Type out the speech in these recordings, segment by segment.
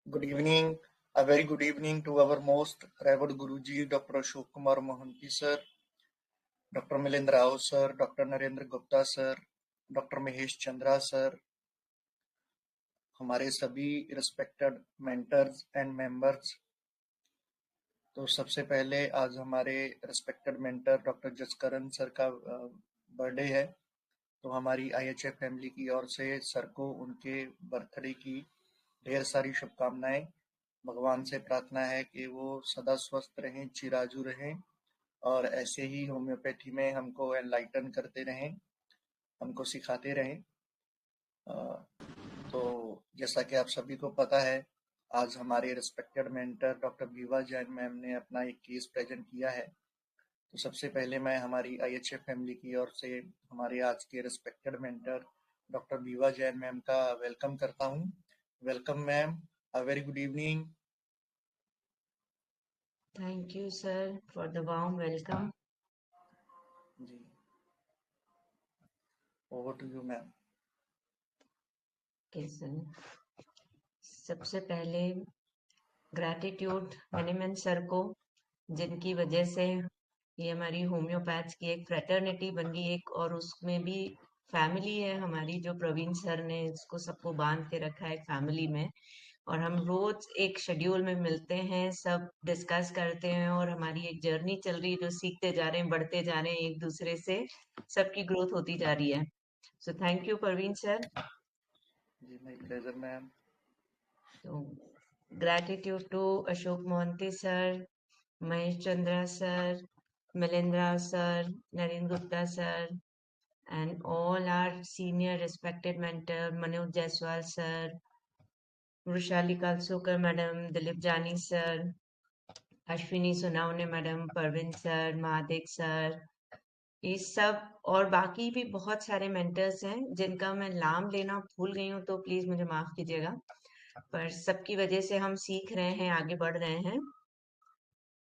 Good evening. A very good evening to our most revered Guruji, Dr. Ashok Kumar Mohanty sir, Dr. Milind Rao sir, Dr. Narendra Gupta sir, Dr. Mahesh Chandra sir, हमारे सभी respected mentors and members. तो सबसे पहले आज हमारे respected mentor doctor Jaskaran sir का birthday है। तो हमारी IHF फैमिली की ओर से सर को उनके बर्थडे की ढेर सारी शुभकामनाएं। भगवान से प्रार्थना है कि वो सदा स्वस्थ रहें, चिराजू रहें और ऐसे ही होम्योपैथी में हमको एनलाइटन करते रहें, हमको सिखाते रहें। तो जैसा कि आप सभी को पता है, आज हमारे respected mentor doctor Biva Jain ma'am ने अपना एक केस प्रेजेंट किया है। तो सबसे पहले मैं हमारी IHF फैमिली की ओर से हमारे आज के respected mentor doctor Biva Jain ma'am का वेलकम करता हूँ। Welcome ma'am, a very good evening. Thank you, sir, for the warm welcome. जी, over to you ma'am. Okay, sir. सबसे पहले ग्रैटिट्यूड मैनेजमेंट सर को, जिनकी वजह से ये हमारी होम्योपैथ्स की एक फ्रेटर्निटी बन गई एक, और उसमें भी फैमिली है हमारी, जो प्रवीण सर ने इसको सबको बांध के रखा है एक फैमिली में। और हम रोज एक शेड्यूल में मिलते हैं, सब डिस्कस करते हैं, और हमारी एक जर्नी चल रही है जो सीखते जा रहे हैं, बढ़ते जा रहे हैं एक दूसरे से, सबकी ग्रोथ होती जा रही है। So thank you Praveen sir. जी, my pleasure ma'am. So, gratitude to Ashok Mohanty sir, Mahesh Chandra sir, Milendra sir, Narendra Gupta sir, and all our senior respected mentor, Manoj Jaiswal sir, Vrushali Kalsokar madam, Dilip Jani sir, Ashwini Sunavne madam, Parvin sir, Mahadik sir, ये सब और बाकी भी बहुत सारे mentors हैं जिनका मैं नाम लेना भूल गई हूँ, तो प्लीज मुझे माफ कीजिएगा। पर सबकी वजह से हम सीख रहे हैं, आगे बढ़ रहे हैं।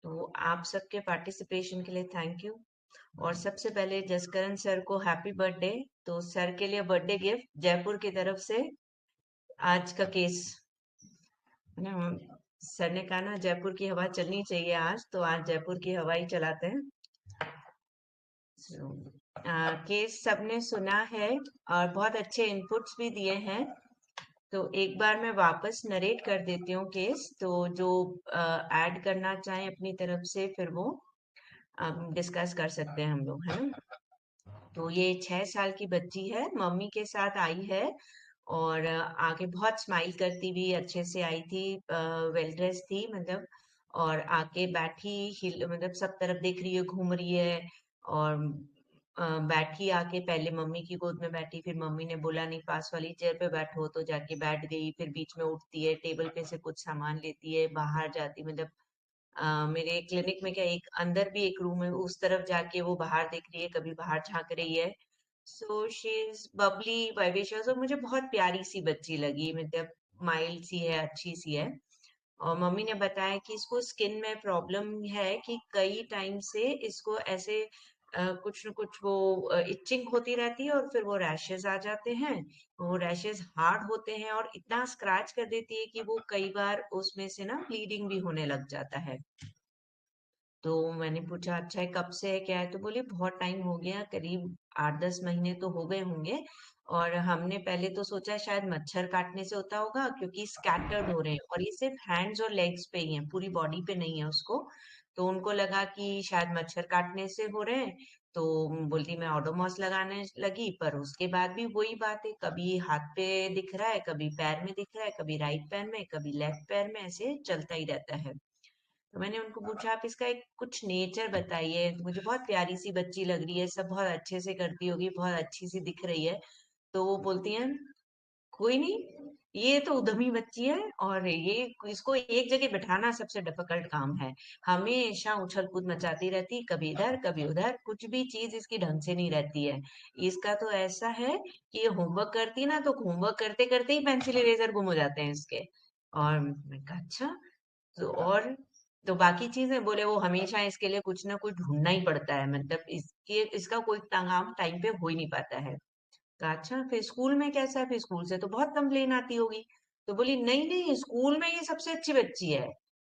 तो आप सबके पार्टिसिपेशन के लिए थैंक यू। और सबसे पहले जसकरण सर को हैप्पी बर्थडे। तो सर के लिए बर्थडे गिफ्ट जयपुर की तरफ से आज का केस। सर ने कहा ना जयपुर की हवा चलनी चाहिए आज, तो आज जयपुर की हवा ही चलाते हैं। केस सबने सुना है और बहुत अच्छे इनपुट्स भी दिए हैं। तो एक बार मैं वापस नरेट कर देती हूँ केस, तो जो ऐड करना चाहें अपनी तरफ से फिर वो डिस्कस कर सकते हैं हम लोग, है ना। तो ये 6 साल की बच्ची है, मम्मी के साथ आई है, और आके बहुत स्माइल करती हुई अच्छे से आई थी, वेल ड्रेस थी मतलब। और आके बैठी, हिल मतलब सब तरफ देख रही है, घूम रही है। और बैठी आके पहले मम्मी की गोद में बैठी, फिर मम्मी ने बोला नहीं पास वाली चेयर पे बैठो, तो जाके बैठ गई। फिर बीच में उठती है, टेबल पे से कुछ सामान लेती है, बाहर जाती मतलब मेरे क्लिनिक में क्या एक अंदर भी एक रूम है, उस तरफ जाके वो बाहर देख रही है, कभी बाहर झांक रही है। So she is Babli vivacious, और मुझे बहुत प्यारी सी बच्ची लगी, मतलब माइल्ड सी है, अच्छी सी है। और मम्मी ने बताया कि इसको स्किन में प्रॉब्लम है, कि कई टाइम से इसको ऐसे कुछ न कुछ वो इचिंग होती रहती है, और फिर वो रैशेस आ जाते हैं। वो रैशेस हार्ड होते हैं और इतना स्क्रैच कर देती है कि वो कई बार उसमें से ना ब्लीडिंग भी होने लग जाता है। तो मैंने पूछा अच्छा है, कब से है, क्या है, तो बोली बहुत टाइम हो गया, करीब 8-10 महीने तो हो गए होंगे। और हमने पहले तो सोचा शायद मच्छर काटने से होता होगा, क्योंकि स्कैटर्ड हो रहे हैं, और ये सिर्फ हैंड्स और लेग्स पे ही है, पूरी बॉडी पे नहीं है उसको। तो उनको लगा कि शायद मच्छर काटने से हो रहे हैं। तो बोलती मैं ओडोमॉस लगाने लगी, पर उसके बाद भी वही बात है, कभी हाथ पे दिख रहा है, कभी पैर में दिख रहा है, कभी राइट पैर में, कभी लेफ्ट पैर में, ऐसे चलता ही रहता है। तो मैंने उनको पूछा आप इसका एक कुछ नेचर बताइए, तो मुझे बहुत प्यारी सी बच्ची लग रही है, सब बहुत अच्छे से करती होगी, बहुत अच्छी सी दिख रही है। तो वो बोलती हैं कोई नहीं, ये तो उद्यमी बच्ची है, और ये इसको एक जगह बिठाना सबसे डिफिकल्ट काम है। हमेशा उछल कूद मचाती रहती, कभी इधर कभी उधर, कुछ भी चीज इसकी ढंग से नहीं रहती है। इसका तो ऐसा है कि ये होमवर्क करती ना, तो होमवर्क करते करते ही पेंसिल इरेजर गुम हो जाते हैं इसके। और मैं कहा अच्छा, तो और तो बाकी चीजें बोले वो हमेशा इसके लिए कुछ ना कुछ ढूंढना ही पड़ता है, मतलब इसके इसका कोई काम टाइम पे हो ही नहीं पाता है। कहा अच्छा फिर स्कूल में कैसा है, फिर स्कूल से तो बहुत कंप्लेन आती होगी। तो बोली नहीं नहीं, स्कूल में ये सबसे अच्छी बच्ची है।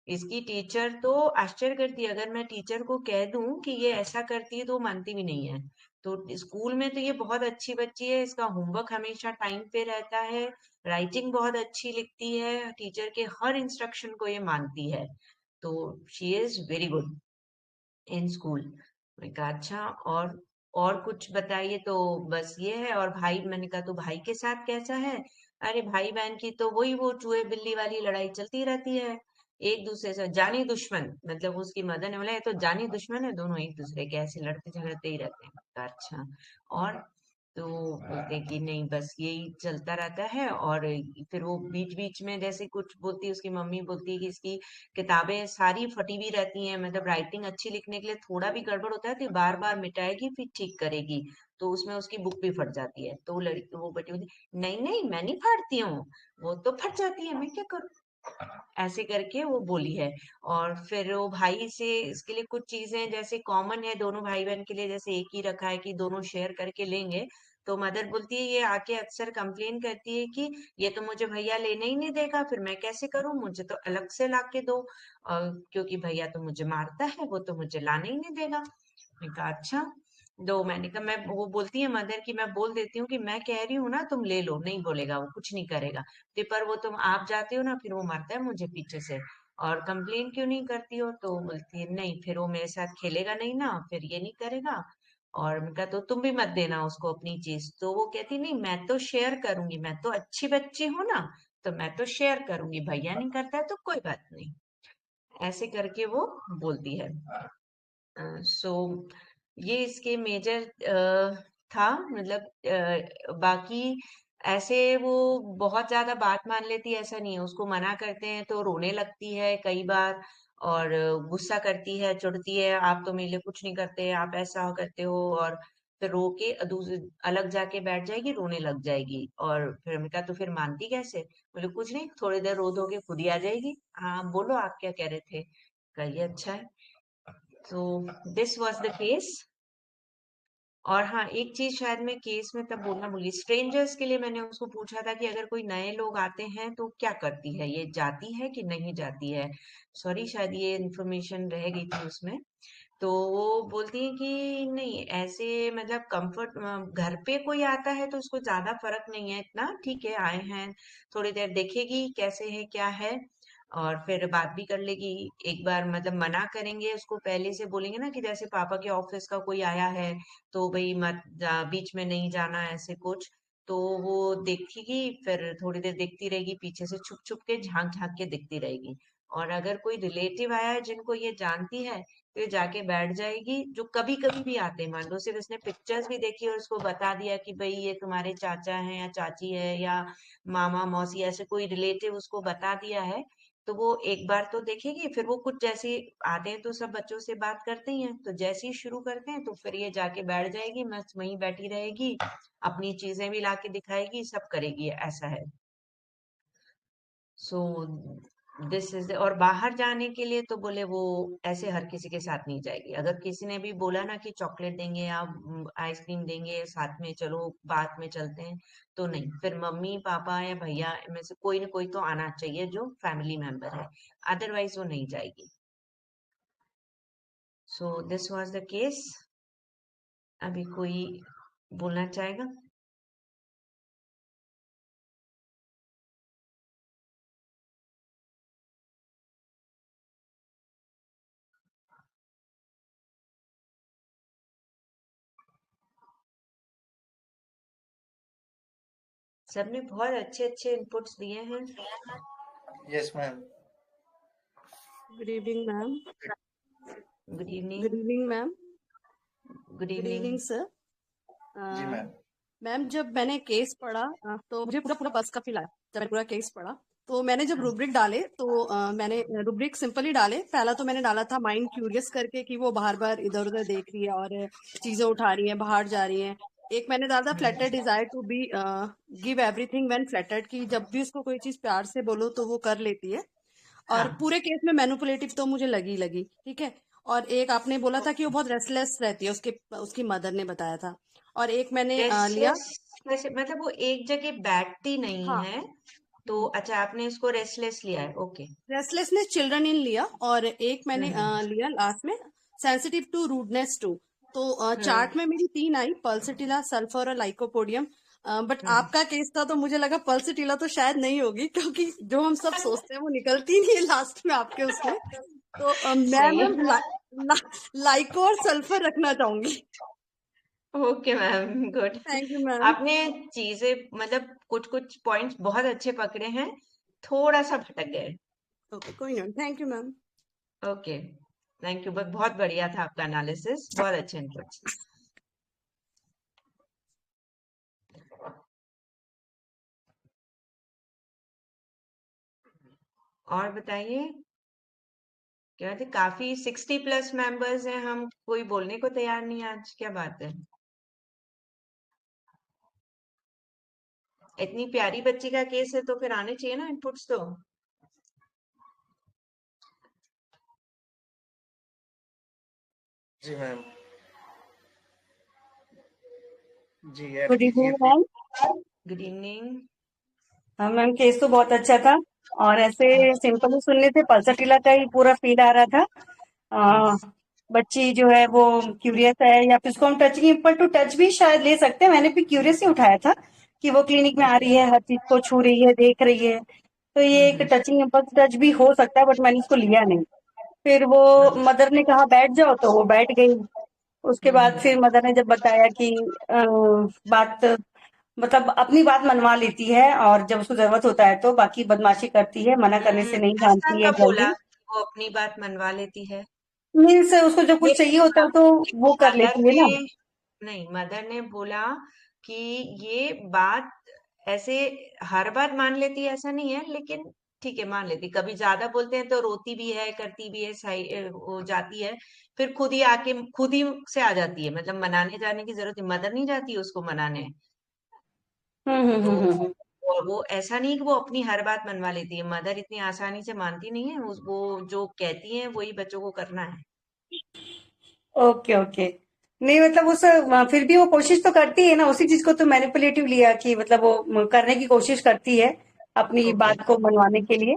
इसकी टीचर तो आश्चर्य करती है, अगर मैं टीचर को कह दूं कि ये ऐसा करती है तो वो मानती भी नहीं है। तो स्कूल में तो ये बहुत अच्छी बच्ची है, इसका होमवर्क हमेशा टाइम पे रहता है, राइटिंग बहुत अच्छी लिखती है, टीचर के हर इंस्ट्रक्शन को ये मानती है, तो she is very good in school. मैंने कहा अच्छा, और कुछ बताइए। तो बस ये है। और भाई, मैंने कहा तो भाई के साथ कैसा है? अरे भाई बहन की तो वही वो चूहे बिल्ली वाली लड़ाई चलती रहती है, एक दूसरे से जानी दुश्मन। मतलब उसकी मदर ने बोला ये तो जानी दुश्मन है, दोनों एक दूसरे के ऐसे लड़ते झगड़ते ही रहते हैं। मैंने कहा, अच्छा। और तो बोलते हैं कि नहीं बस यही चलता रहता है। और फिर वो बीच बीच में जैसे कुछ बोलती है, उसकी मम्मी बोलती है कि इसकी किताबें सारी फटी हुई रहती हैं, मतलब राइटिंग अच्छी लिखने के लिए थोड़ा भी गड़बड़ होता है तो बार बार मिटाएगी फिर ठीक करेगी, तो उसमें उसकी बुक भी फट जाती है। तो वो लड़की, वो बेटी बोलती, नहीं नहीं मैं नहीं फाड़ती हूँ, वो तो फट जाती है, मैं क्या करूँ? ऐसे करके वो बोली है। और फिर वो भाई से इसके लिए कुछ चीजें जैसे कॉमन है दोनों भाई बहन के लिए, जैसे एक ही रखा है कि दोनों शेयर करके लेंगे, तो मदर बोलती है ये आके अक्सर कंप्लेन करती है कि ये तो मुझे भैया लेने ही नहीं देगा, फिर मैं कैसे करूं, मुझे तो अलग से ला के दो, क्योंकि भैया तो मुझे मारता है, वो तो मुझे लाने ही नहीं देगा। मैंने कहा अच्छा। दो, मैंने कहा मैं, वो बोलती है मदर की, मैं बोल देती हूँ कि मैं कह रही हूँ ना तुम ले लो, नहीं बोलेगा वो, कुछ नहीं करेगा। तो पर वो तुम आप जाते हो ना फिर वो मारता है मुझे पीछे से, और कंप्लेन क्यों नहीं करती हो? तो वो बोलती है नहीं, फिर वो मेरे साथ खेलेगा नहीं ना, फिर ये नहीं करेगा। और मैं कहा तो तुम भी मत देना उसको अपनी चीज। तो वो कहती नहीं मैं तो शेयर करूंगी, मैं तो अच्छी बच्ची हूँ ना, तो मैं तो शेयर करूंगी, भैया नहीं करता है तो कोई बात नहीं। ऐसे करके वो बोलती है। सो ये इसके मेजर था, मतलब बाकी ऐसे वो बहुत ज्यादा बात मान लेती है ऐसा नहीं है, उसको मना करते हैं तो रोने लगती है कई बार, और गुस्सा करती है, चिढ़ती है, आप तो मेरे लिए कुछ नहीं करते, आप ऐसा करते हो, और फिर रो के दूसरे अलग जाके बैठ जाएगी, रोने लग जाएगी। और फिर हमने कहा तो फिर मानती कैसे? बोले कुछ नहीं, थोड़ी देर रो धो के खुद ही आ जाएगी। हाँ बोलो आप क्या कह रहे थे? कहिए अच्छा है। तो दिस वाज द केस। और हाँ, एक चीज शायद मैं केस में तब बोलना भूल गई, स्ट्रेंजर्स के लिए मैंने उसको पूछा था कि अगर कोई नए लोग आते हैं तो क्या करती है, ये जाती है कि नहीं जाती है? सॉरी, शायद ये इन्फॉर्मेशन रह गई थी उसमें। तो वो बोलती है कि नहीं ऐसे, मतलब कंफर्ट, घर पे कोई आता है तो उसको ज्यादा फर्क नहीं है इतना, ठीक है आए हैं, थोड़ी देर देखेगी कैसे है क्या है, और फिर बात भी कर लेगी। एक बार मतलब मना करेंगे उसको, पहले से बोलेंगे ना कि जैसे पापा के ऑफिस का कोई आया है तो भाई मत जा, बीच में नहीं जाना, ऐसे कुछ। तो वो देखेगी, फिर थोड़ी देर देखती रहेगी, पीछे से छुप छुप के झांक झांक के देखती रहेगी। और अगर कोई रिलेटिव आया है जिनको ये जानती है तो ये जाके बैठ जाएगी, जो कभी कभी भी आते हैं, मान लो सिर्फ इसने पिक्चर्स भी देखी और उसको बता दिया कि भाई ये तुम्हारे चाचा है या चाची है या मामा मौसी, ऐसे कोई रिलेटिव उसको बता दिया है, तो वो एक बार तो देखेगी, फिर वो कुछ जैसे आते हैं तो सब बच्चों से बात करते ही हैं, तो जैसे ही शुरू करते हैं तो फिर ये जाके बैठ जाएगी, मस्त वहीं बैठी रहेगी, अपनी चीजें भी लाके दिखाएगी, सब करेगी, ऐसा है। सो दिस इज, और बाहर जाने के लिए तो बोले वो ऐसे हर किसी के साथ नहीं जाएगी, अगर किसी ने भी बोला ना कि चॉकलेट देंगे या आइसक्रीम देंगे साथ में चलो बात में चलते हैं, तो नहीं, फिर मम्मी पापा या भैया में से कोई ना कोई तो आना चाहिए जो फैमिली मेंबर है, अदरवाइज वो नहीं जाएगी। So this was the case. अभी कोई बोलना चाहेगा? सबने बहुत अच्छे अच्छे इनपुट्स दिए हैं। Yes ma'am. Good evening ma'am. Good good evening. Evening ma'am. Good good evening. Evening sir. जी मैम। मैम जब मैंने केस पढ़ा तो मुझे पूरा पूरा बस का फील आया। जब मैंने पूरा केस पढ़ा तो मैंने जब रूब्रिक डाले तो मैंने रूब्रिक सिंपल ही डाले। पहला तो मैंने डाला था माइंड क्यूरियस करके कि वो बार बार इधर उधर देख रही है और चीजें उठा रही है, बाहर जा रही है। एक मैंने डाला था flattered desire to be give everything when flattered, की जब भी उसको कोई चीज प्यार से बोलो तो वो कर लेती है। और हाँ, पूरे केस में मैनिपुलेटिव तो मुझे लगी ठीक है। और एक आपने बोला था कि वो बहुत रेस्टलेस रहती है, उसकी मदर ने बताया था। और एक मैंने लिया। रेस्टलेस कैसे, मतलब वो एक जगह बैठती नहीं हाँ है, तो अच्छा, आपने इसको रेस्टलेस लिया है, ओके। रेस्टलेसनेस चिल्ड्रन इन लिया, और एक मैंने लिया लास्ट में सेंसिटिव टू रूडनेस टू। तो चार्ट में मेरी 3 आई, पल्सिटिला, सल्फर और लाइकोपोडियम। बट आपका केस था तो मुझे लगा पल्सिटिला तो शायद नहीं होगी, क्योंकि जो हम सब सोचते हैं वो निकलती नहीं है लास्ट में आपके उसमें। तो मैं सही मैम लाइको और सल्फर रखना चाहूंगी। Okay ma'am, good. Thank you ma'am. आपने चीजें मतलब कुछ कुछ पॉइंट्स बहुत अच्छे पकड़े हैं, थोड़ा सा भटक गए। ओके, कोई नहीं, thank you ma'am. Okay, thank you, but बहुत बढ़िया था आपका एनालिसिस, बहुत अच्छे इनपुट्स। और बताइए, क्या बात है, काफी 60+ मेंबर्स हैं, हम कोई बोलने को तैयार नहीं है आज, क्या बात है। इतनी प्यारी बच्ची का केस है तो फिर आने चाहिए ना इनपुट्स तो। जी मैम। जी ऐड गुड कीजिए evening please. Ma'am. Good evening. हाँ मैम, केस तो बहुत अच्छा था, और ऐसे सिंपली सुनने से पल्सर का ही पूरा फील आ रहा था। यस। आ, बच्ची जो है वो क्यूरियस है, या फिर उसको हम टचिंग इम्पल टू टच भी शायद ले सकते हैं। मैंने भी क्यूरियस ही उठाया था कि वो क्लिनिक में आ रही है, हर चीज को छू रही है, देख रही है, तो ये एक टचिंग इम्पल्स टच भी हो सकता है, बट मैंने उसको लिया नहीं। फिर वो मदर ने कहा बैठ जाओ, तो वो बैठ गई। उसके बाद फिर मदर ने जब बताया कि बात, मतलब अपनी बात मनवा लेती है, और जब उसको जरूरत होता है तो बाकी बदमाशी करती है, मना करने से नहीं ऐसा मानती है कब बोला जल्दी। कि वो अपनी बात मनवा लेती है? मीन्स उसको जब ये कुछ चाहिए होता है तो वो कर मदर लेती है ने, ना। नहीं, मदर ने बोला कि ये बात ऐसे हर बार मान लेती है ऐसा नहीं है, लेकिन ठीक है मान लेती, कभी ज्यादा बोलते हैं तो रोती भी है, करती भी है, सही हो जाती है, फिर खुद ही आके खुद ही से आ जाती है, मतलब मनाने जाने की जरूरत नहीं, मदर नहीं जाती उसको मनाने। तो वो ऐसा नहीं कि वो अपनी हर बात मनवा लेती है, मदर इतनी आसानी से मानती नहीं है, वो जो कहती है वही बच्चों को करना है। Okay okay. नहीं मतलब उस फिर भी वो कोशिश तो करती है ना, उसी चीज को तो मैनिपुलेटिव लिया कि मतलब वो करने की कोशिश करती है अपनी ओके। बात को मनवाने के लिए।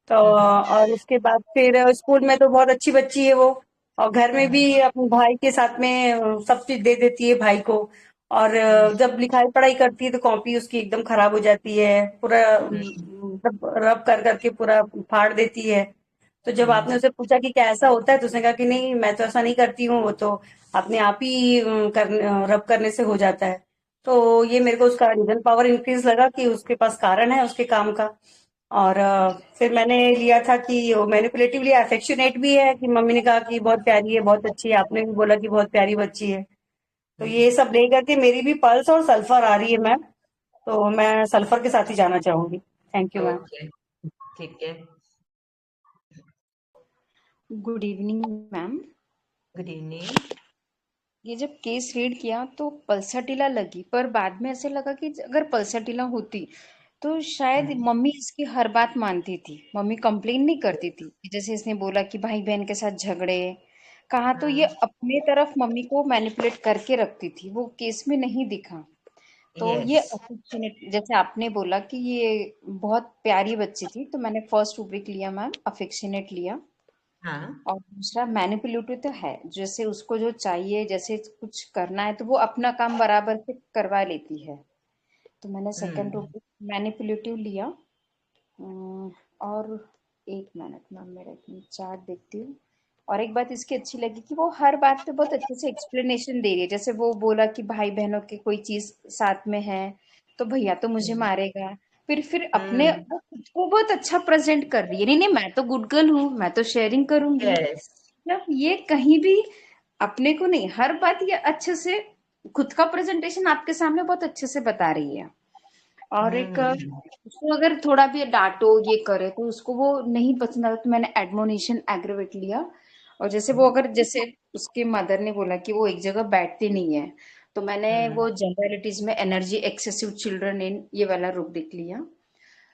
तो और उसके बाद फिर स्कूल में तो बहुत अच्छी बच्ची है वो, और घर में भी अपने भाई के साथ में सब चीज दे देती है भाई को। और जब लिखाई पढ़ाई करती है तो कॉपी उसकी एकदम खराब हो जाती है, पूरा मतलब रब कर करके पूरा फाड़ देती है। तो जब आपने उसे पूछा कि क्या ऐसा होता है, तो उसने कहा कि नहीं मैं तो ऐसा नहीं करती हूँ, वो तो अपने आप ही रब करने से हो जाता है। तो ये मेरे को उसका रीजन पावर इंक्रीज लगा कि उसके पास कारण है उसके काम का। और फिर मैंने लिया था कि वो मैनिपुलेटिव लिया, अफेक्शनेट भी है कि मम्मी ने कहा कि बहुत प्यारी है, बहुत अच्छी है, आपने भी बोला कि बहुत प्यारी बच्ची है। तो ये सब ले करके मेरी भी पल्स और सल्फर आ रही है मैम, तो मैं सल्फर के साथ ही जाना चाहूंगी। Thank you ma'am. ओके, ठीक है। Good evening ma'am. Good evening. ये जब केस रीड किया तो पल्साटिला लगी, पर बाद में ऐसे लगा कि अगर पल्साटिला होती तो शायद मम्मी इसकी हर बात मानती थी, मम्मी कंप्लेन नहीं करती थी। जैसे इसने बोला कि भाई बहन के साथ झगड़े कहा, तो ये अपने तरफ मम्मी को मैनिपुलेट करके रखती थी, वो केस में नहीं दिखा। तो ये यस। अफेक्शनेट, जैसे आपने बोला कि ये बहुत प्यारी बच्ची थी, तो मैंने फर्स्ट रूब्रिक लिया मैम, अफेक्शनेट लिया। हाँ। और दूसरा मैनिपुलेटिव तो है, जैसे उसको जो चाहिए, जैसे कुछ करना है तो वो अपना काम बराबर से करवा लेती है, तो मैंने सेकंड रूब्रिक मैनिपुलेटिव लिया। और एक मिनट मैम, मेरा चार्ट देखती हूँ। और एक बात इसकी अच्छी लगी कि वो हर बात पे बहुत अच्छे से एक्सप्लेनेशन दे रही है। जैसे वो बोला कि भाई बहनों की कोई चीज साथ में है तो भैया तो मुझे मारेगा, फिर अपने वो खुद को बहुत अच्छा प्रेजेंट कर रही है, नहीं नहीं मैं तो गुड गर्ल हूँ, मैं तो शेयरिंग करूंगी। यस। मतलब ये कहीं भी अपने को नहीं, हर बात ये अच्छे से खुद का प्रेजेंटेशन आपके सामने बहुत अच्छे से बता रही है। और एक उसको अगर थोड़ा भी डांटो ये करे तो उसको वो नहीं पसंद आता, तो मैंने एडमोनिशन एग्रीवेट लिया। और जैसे वो अगर, जैसे उसके मदर ने बोला कि वो एक जगह बैठते नहीं है, तो मैंने वो जनरलिटीज में एनर्जी एक्सेसिव चिल्ड्रन इन ये वाला रूप देख लिया।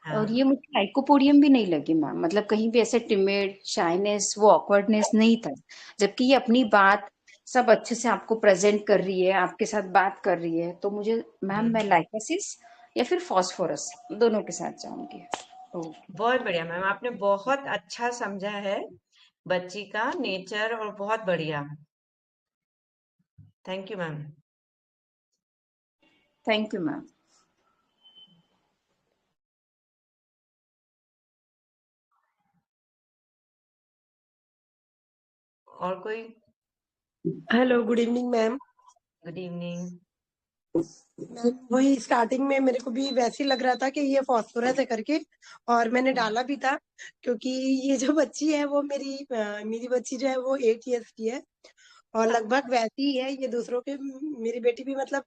और ये मुझे लाइकोपोडियम भी नहीं लगी मैम, मतलब कहीं भी ऐसे टिमिड शाइनेस वो ऑकवर्डनेस नहीं था, जबकि ये अपनी बात सब अच्छे से आपको प्रेजेंट कर रही है, आपके साथ बात कर रही है। तो मुझे मैम, मैं लाइकोसिस या फिर फास्फोरस, दोनों के साथ जाऊंगी। बहुत बढ़िया मैम, आपने बहुत अच्छा समझा है बच्ची का नेचर, और बहुत बढ़िया। Thank you ma'am. Thank you ma'am. और कोई? Hello, good evening ma'am. Good evening. Ma'am वही स्टार्टिंग में मेरे को भी वैसे ही लग रहा था कि ये फास्फोरस है करके, और मैंने डाला भी था, क्योंकि ये जो बच्ची है वो मेरी बच्ची जो है वो 8 इयर्स की है, और लगभग वैसी ही है ये दूसरों के। मेरी बेटी भी मतलब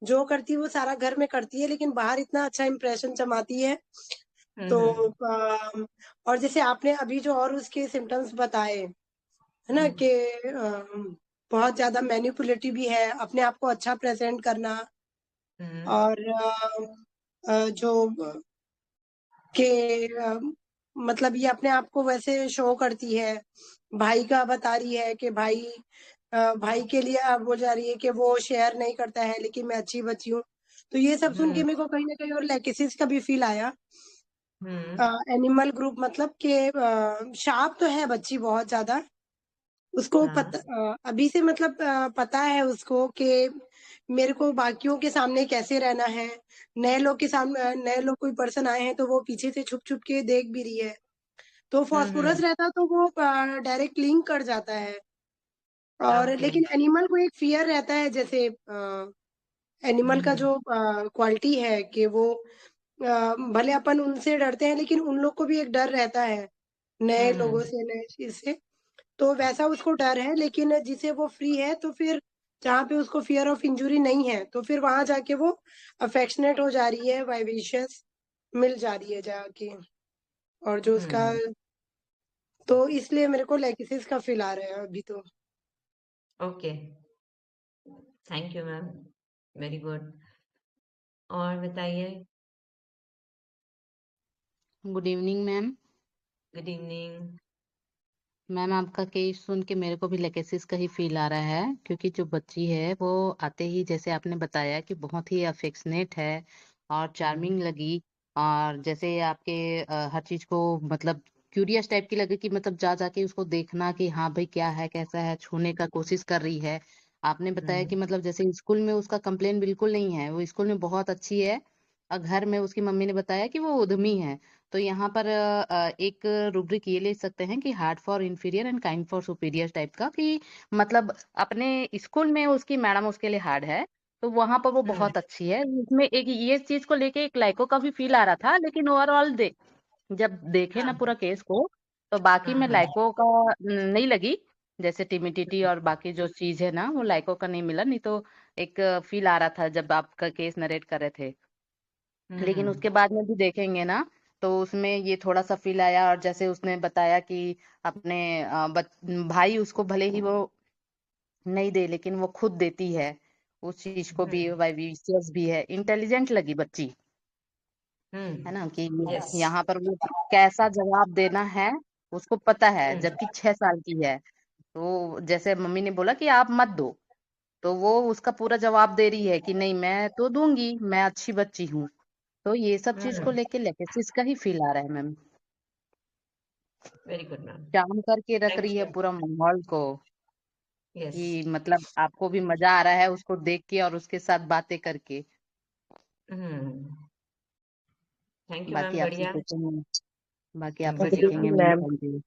जो करती है वो सारा घर में करती है, लेकिन बाहर इतना अच्छा इंप्रेशन जमाती है। तो और जैसे आपने अभी जो और उसके सिम्टम्स बताए है ना, कि बहुत ज्यादा मैनिपुलेटिव भी है, अपने आप को अच्छा प्रेजेंट करना, और जो मतलब ये अपने आप को वैसे शो करती है। भाई का बता रही है कि भाई के लिए अब बोल जा रही है कि वो शेयर नहीं करता है, लेकिन मैं अच्छी बच्ची हूँ। तो ये सब सुन के मेरे को कहीं ना कहीं और लेकेसिस का भी फील आया। एनिमल ग्रुप मतलब कि शार्प तो है बच्ची बहुत ज्यादा, उसको अभी से मतलब पता है उसको कि मेरे को बाकियों के सामने कैसे रहना है। नए लोग के सामने, नए लोग कोई पर्सन आए हैं तो वो पीछे से छुप छुप के देख भी रही है। तो फास्फोरस रहता तो वो डायरेक्ट लिंक कर जाता है। और लेकिन एनिमल को एक फियर रहता है, जैसे एनिमल का जो क्वालिटी है कि वो भले अपन उनसे डरते हैं, लेकिन उन लोग को भी एक डर रहता है नए लोगों से, नए चीज से। तो वैसा उसको डर है, लेकिन जिसे वो फ्री है तो फिर जहाँ पे उसको फियर ऑफ इंजुरी नहीं है तो फिर वहां जाके वो अफेक्शनेट हो जा रही है, वाइवेशियस मिल जा रही है जाके। और जो उसका, तो इसलिए मेरे को लेकिसिस का फील आ रहा है अभी तो। Okay, thank you ma'am, very good. और बताइए। Good evening ma'am. Good evening. Ma'am आपका केस सुन के मेरे को भी लेकेसिस का ही फील आ रहा है, क्योंकि जो बच्ची है वो आते ही जैसे आपने बताया कि बहुत ही अफेक्शनेट है और चार्मिंग लगी, और जैसे आपके हर चीज को मतलब क्यूरियस टाइप की लगी कि मतलब जा जाके उसको देखना कि हाँ भाई क्या है कैसा है, छूने का कोशिश कर रही है। आपने बताया कि मतलब जैसे स्कूल में उसका कंप्लेन बिल्कुल नहीं है, वो स्कूल में बहुत अच्छी है, और घर में उसकी मम्मी ने बताया कि वो उद्यमी है। तो यहाँ पर एक रूब्रिक ये ले सकते हैं कि hard for inferior and kind for superior type का, कि मतलब अपने स्कूल में उसकी मैडम उसके लिए हार्ड है, तो वहां पर वो बहुत अच्छी है। इसमें एक ये चीज को लेके एक लाइको का भी फील आ रहा था, लेकिन ओवरऑल जब देखे ना पूरा केस को, तो बाकी में लाइको का नहीं लगी। जैसे टिमिडिटी और बाकी जो चीज है ना वो लाइको का नहीं मिला, नहीं तो एक फील आ रहा था जब आपका केस नरेट कर रहे थे। लेकिन उसके बाद में भी देखेंगे ना तो उसमें ये थोड़ा सा फील आया, और जैसे उसने बताया कि अपने भाई उसको भले ही वो नहीं दे लेकिन वो खुद देती है, उस चीज को भी वाइविशियस भी है, इंटेलिजेंट लगी बच्ची, है ना, कि यहाँ पर वो कैसा जवाब देना है उसको पता है, जबकि 6 साल की है। तो जैसे मम्मी ने बोला कि आप मत दो, तो वो उसका पूरा जवाब दे रही है कि नहीं मैं तो दूंगी, मैं अच्छी बच्ची हूँ। तो ये सब चीज को लेके लेकेसिस का ही फील आ रहा है मैम। वेरी गुड मैम, काम करके रख थैंक रही है यू। पूरा माहौल को, यस, कि मतलब आपको भी मजा आ रहा है उसको देख के और उसके साथ बातें करके। थैंक यू बाकी मैम, आपसे बढ़िया। पूछेंगे, बाकी आपसे गुड बढ़िया पूछेंगे evening ma'am, ma'am. Ma'am. Thank you.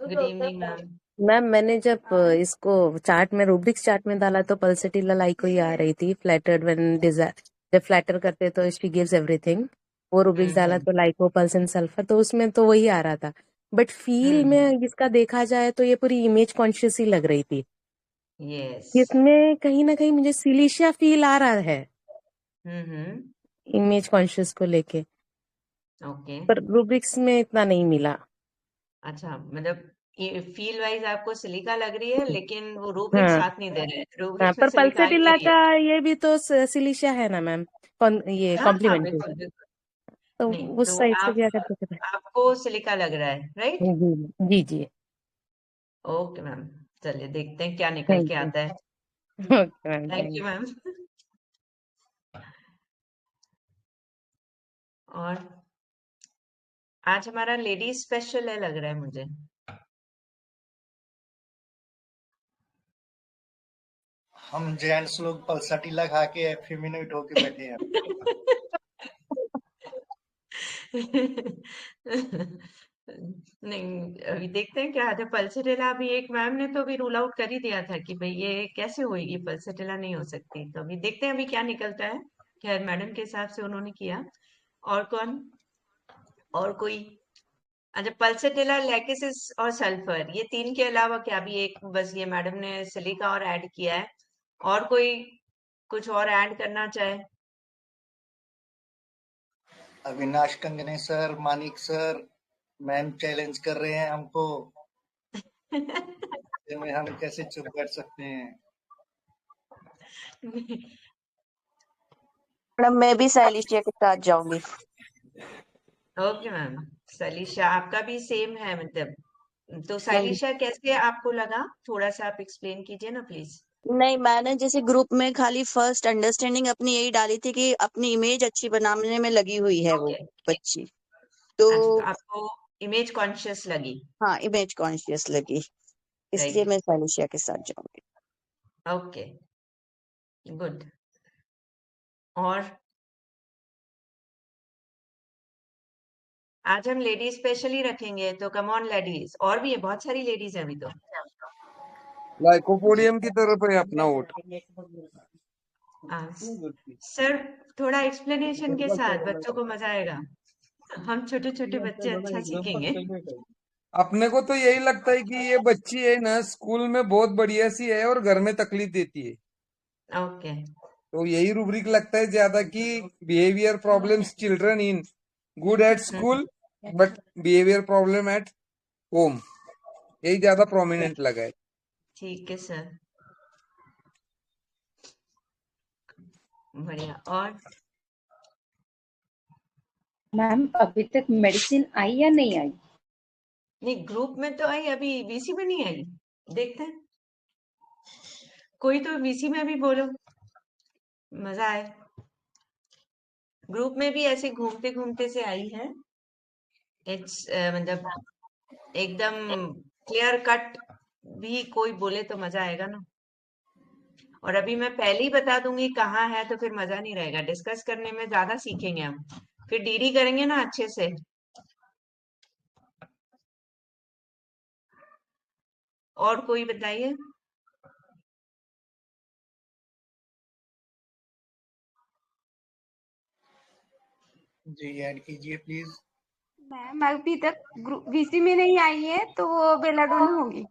Good evening ma'am. Ma'am मैंने जब इसको चार्ट में, रूब्रिक्स चार्ट में डाला तो पल्सेटिला लाइक ही आ रही थी, फ्लैटर्ड व्हेन डिजायर, जब फ्लैटर करते तो शी गिव्स एवरीथिंग। वो रूब्रिक्स डाला तो लाइको पल्स एंड सल्फर, तो उसमें तो वही आ रहा था। बट फील में इसका देखा जाए तो ये पूरी इमेज कॉन्शियस ही लग रही थी। यस। इसमें कहीं ना कहीं मुझे सिलिशिया फील आ रहा है इमेज कॉन्शियस को लेके, ओके, पर रूब्रिक्स में इतना नहीं मिला। अच्छा, मतलब ये फील वाइज आपको सिलिका लग रही है, लेकिन वो रूब्रिक हाँ साथ नहीं दे रहे, हाँ, रूब्रिक्स में पर सिलिका आ ही नहीं पल्सेटिला रही का है। ये भी तो सिलिशिया है ना मैम, ये हाँ हाँ, कॉम्प्लीमेंट्री। बिल्कुल बिल्कुल। तो नहीं उस तो साइड से आप, भी अगर देखे तो। आपको सिलिका लग रहा है, राइट? जी जी जी। ओके मैम, चलिए देखते हैं क्या निकल थैंक के यू। आता है। Okay ma'am, thank thank you you. Ma'am. और आज हमारा लेडीज स्पेशल है लग रहा है मुझे। हम जेंट्स लोग पल्साटीला खा के एफेमिनेट होके बैठे हैं। नहीं, अभी देखते हैं क्या आता है। पल्सरेला अभी एक मैम ने तो अभी रूल आउट कर ही दिया था कि भाई ये कैसे होएगी, पल्सरेला नहीं हो सकती। तो अभी देखते हैं अभी क्या निकलता है। खैर मैडम के हिसाब से उन्होंने किया। और कौन, और कोई? अच्छा, पल्सरेला, लैकेसिस और सल्फर, ये तीन के अलावा क्या? अभी एक बस ये मैडम ने सिलिका और ऐड किया है। और कोई कुछ और ऐड करना चाहे? Avinash Kangane sir, Manik sir, ma'am challenge कर रहे हैं हमको। में हम कैसे चुप बैठ सकते हैं? मैडम मैं भी साइलिशिया के साथ जाऊंगी। Okay ma'am. सलीशा आपका भी सेम है मतलब? तो नहीं सलीशा कैसे आपको लगा, थोड़ा सा आप एक्सप्लेन कीजिए ना प्लीज। नहीं, मैंने जैसे ग्रुप में खाली फर्स्ट अंडरस्टैंडिंग अपनी यही डाली थी कि अपनी इमेज अच्छी बनाने में लगी हुई है वो ओके, बच्ची। तो अच्छा, तो आपको इमेज कॉन्शियस लगी? हाँ, इमेज कॉन्शियस लगी, इसलिए राइट, मैं साइलिशिया के साथ जाऊंगी। Okay, good. और आज हम लेडीज स्पेशली रखेंगे, तो कम ऑन लेडीज। और भी है, बहुत सारी लेडीज है अभी तो। लाइकोपोडियम की तरफ है अपना वोट। सर थोड़ा एक्सप्लेनेशन के साथ, बच्चों को मजा आएगा। हम छोटे छोटे बच्चे अच्छा सीखेंगे। अपने को तो यही लगता है कि ये बच्ची है ना स्कूल में बहुत बढ़िया सी है और घर में तकलीफ देती है, ओके, तो यही रूब्रिक लगता है ज्यादा कि behaviour problems children in good at school but behaviour problem at home, यही ज्यादा प्रोमिनेंट लगा है। ठीक है सर, बढ़िया। और मैम अभी तक मेडिसिन आई या नहीं आई? नहीं, ग्रुप में तो आई, अभी वीसी में नहीं आई। देखते हैं, कोई तो वीसी में भी बोलो, मजा आए। ग्रुप में भी ऐसे घूमते घूमते से आई है। इट्स मतलब एकदम क्लियर कट भी कोई बोले तो मजा आएगा ना। और अभी मैं पहले ही बता दूंगी कहाँ है, तो फिर मजा नहीं रहेगा। डिस्कस करने में ज्यादा सीखेंगे हम, फिर डीडी करेंगे ना अच्छे से। और कोई बताइए। जी ऐड कीजिए प्लीज। मैम अभी तक वीसी में नहीं आई है, तो वो बेलाडोना होगी।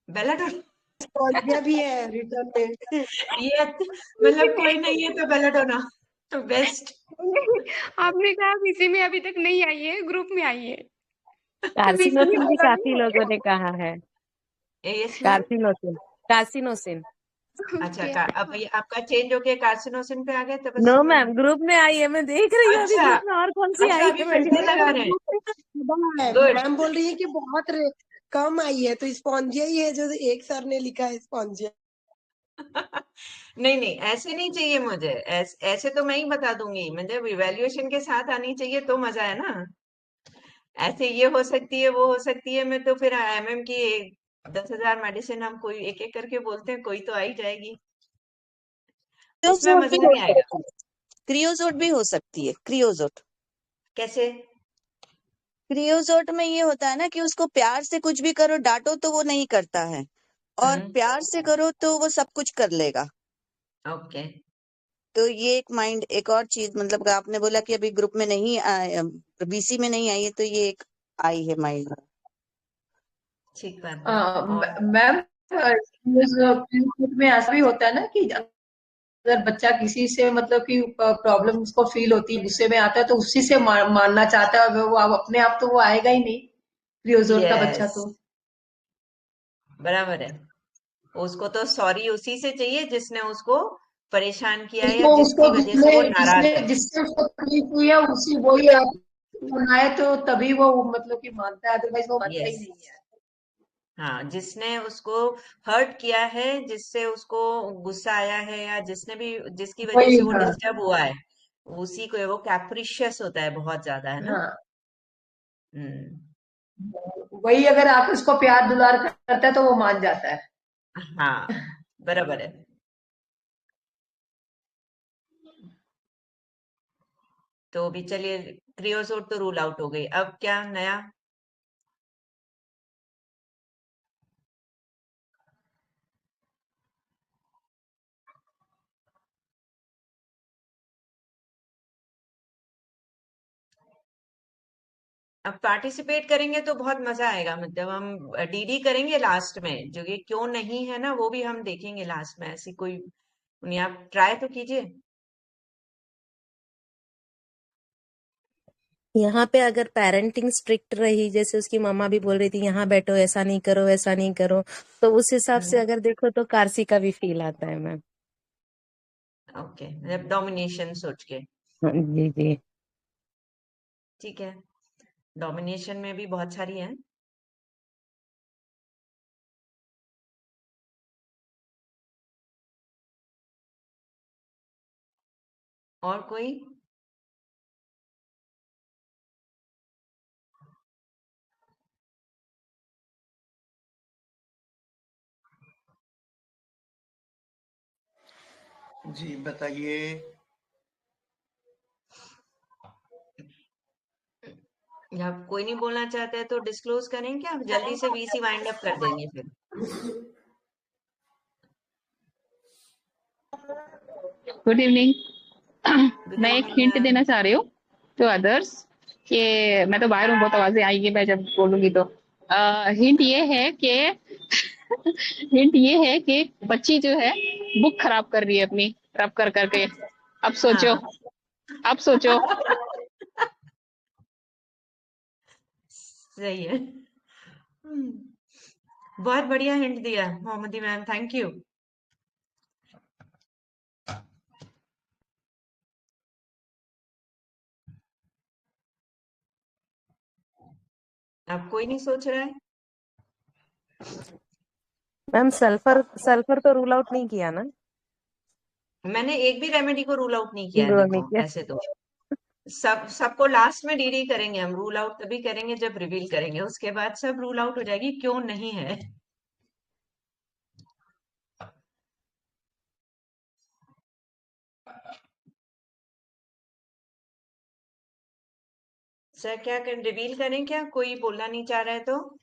बेलाडोना? स्पॉन्जिया भी है रिटर्न में। ये मतलब कोई नहीं है तो बेलाडोना तो बेस्ट। आपने कहा वीसी में अभी तक नहीं आई है, ग्रुप में आई है। वीसी में कार्सिनोसिन भी काफी बेलाडोना लोगों ने कहा है। Yes ma'am. Carcinosin, carcinosin. अच्छा, ओके। अब ये आपका चेंज हो गया, कार्सिनोसिन पे आ गए no Tabassum ma'am? Ma'am, group में आई है, मैं देख रही हूँ अभी अच्छा, ग्रुप में और कौन सी अच्छा, आई अभी है फिर मैंने से देखा। लगा रहे हैं। गुड। मैम बोल रही है कि बहुत कम आई है, तो स्पॉन्जिया ही है जो एक सर ने लिखा है स्पॉन्जिया। नहीं नहीं, ऐसे नहीं चाहिए मुझे। ऐसे तो मैं ही बता दूंगी, मतलब इवेल्युएशन के साथ आनी चाहिए तो मजा है ना। ऐसे ये हो सकती है, वो हो सकती है, मैं तो फिर एमएम की 10,000 मेडिसिन हम कोई एक एक करके बोलते हैं, कोई तो आ ही जाएगी, उसमें क्रियोजोट भी मजा हो नहीं आएगा। सकती है, क्रियोजोट भी हो सकती है। क्रियोजोट, कैसे? क्रियोजोट में ये होता है ना कि उसको प्यार से कुछ भी करो, डांटो तो वो नहीं करता है, और प्यार से करो तो वो सब कुछ कर लेगा। ओके, तो ये एक माइंड, एक और चीज, मतलब आपने बोला कि अभी ग्रुप में नहीं बीसी में नहीं आई है, तो ये एक आई है माइंड में। ठीक बात है। और मैम में ऐसा भी होता है ना कि अगर बच्चा किसी से मतलब कि प्रॉब्लम उसको फील होती है, गुस्से में आता है, तो उसी से मानना चाहता है, वो अब अपने आप तो वो आएगा ही नहीं क्रियोजोट का बच्चा यस, तो। बराबर है। उसको तो सॉरी उसी से चाहिए जिसने उसको परेशान किया है या उसको जिसकी उसको वजह से वो जिसने नाराज है। जिससे उसको तकलीफ हुई है उसी वही आप बनाए, तो तभी वो मतलब कि मानता है, अदरवाइज वो मानता ही यस, नहीं है। हाँ, जिसने उसको हर्ट किया है, जिससे उसको गुस्सा आया है, या जिसने भी जिसकी वजह वही से वो डिस्टर्ब हुआ है, उसी को वो कैप्रिशियस होता है बहुत ज्यादा, है ना? हाँ, वही अगर आप उसको प्यार दुलार करता है तो वो मान जाता है। हाँ, बराबर है। तो अभी चलिए, क्रियोसोट तो रूल आउट हो गई, अब क्या नया? अब पार्टिसिपेट करेंगे तो बहुत मजा आएगा, मतलब हम डीडी करेंगे लास्ट में, जो ये क्यों नहीं है ना वो भी हम देखेंगे लास्ट में, ऐसी कोई नहीं, आप ट्राई तो कीजिए। यहाँ पे अगर पेरेंटिंग स्ट्रिक्ट रही, जैसे उसकी मम्मा भी बोल रही थी यहाँ बैठो, ऐसा नहीं करो वैसा नहीं करो, तो उस हिसाब से अगर देखो तो कारसी का भी फील आता है मैम। ओके, मतलब डोमिनेशन सोच के। जी जी। ठीक है, डोमिनेशन में भी बहुत सारी हैं। और कोई? जी बताइए। या कोई नहीं बोलना चाहता है तो डिस्क्लोज करें क्या, जल्दी से वीसी वाइंड अप कर देंगे फिर। Good evening. गुड मैं एक इवनिंग हिंट मैम। देना चाह रही हूँ टू अदर्स कि मैं तो बाहर हूँ, बहुत आवाजें आएंगी मैं जब बोलूंगी तो। हिंट ये है कि हिंट ये है कि बच्ची जो है बुक खराब कर रही है अपनी, रब कर करके। अब सोचो, हाँ। अब सोचो। सही है। बहुत बढ़िया हिंट दिया मोहम्मदी मैम, थैंक यू। अब कोई नहीं सोच रहा है? मैम सल्फर सल्फर तो रूल आउट नहीं किया ना? मैंने एक भी रेमेडी को रूल आउट नहीं किया है, नहीं देखो किया। ऐसे तो सबको लास्ट में डीडी करेंगे हम, रूल आउट तभी करेंगे जब रिवील करेंगे, उसके बाद सब रूल आउट हो जाएगी क्यों नहीं है। सर क्या कर रिवील करें, क्या कोई बोलना नहीं चाह रहा है तो?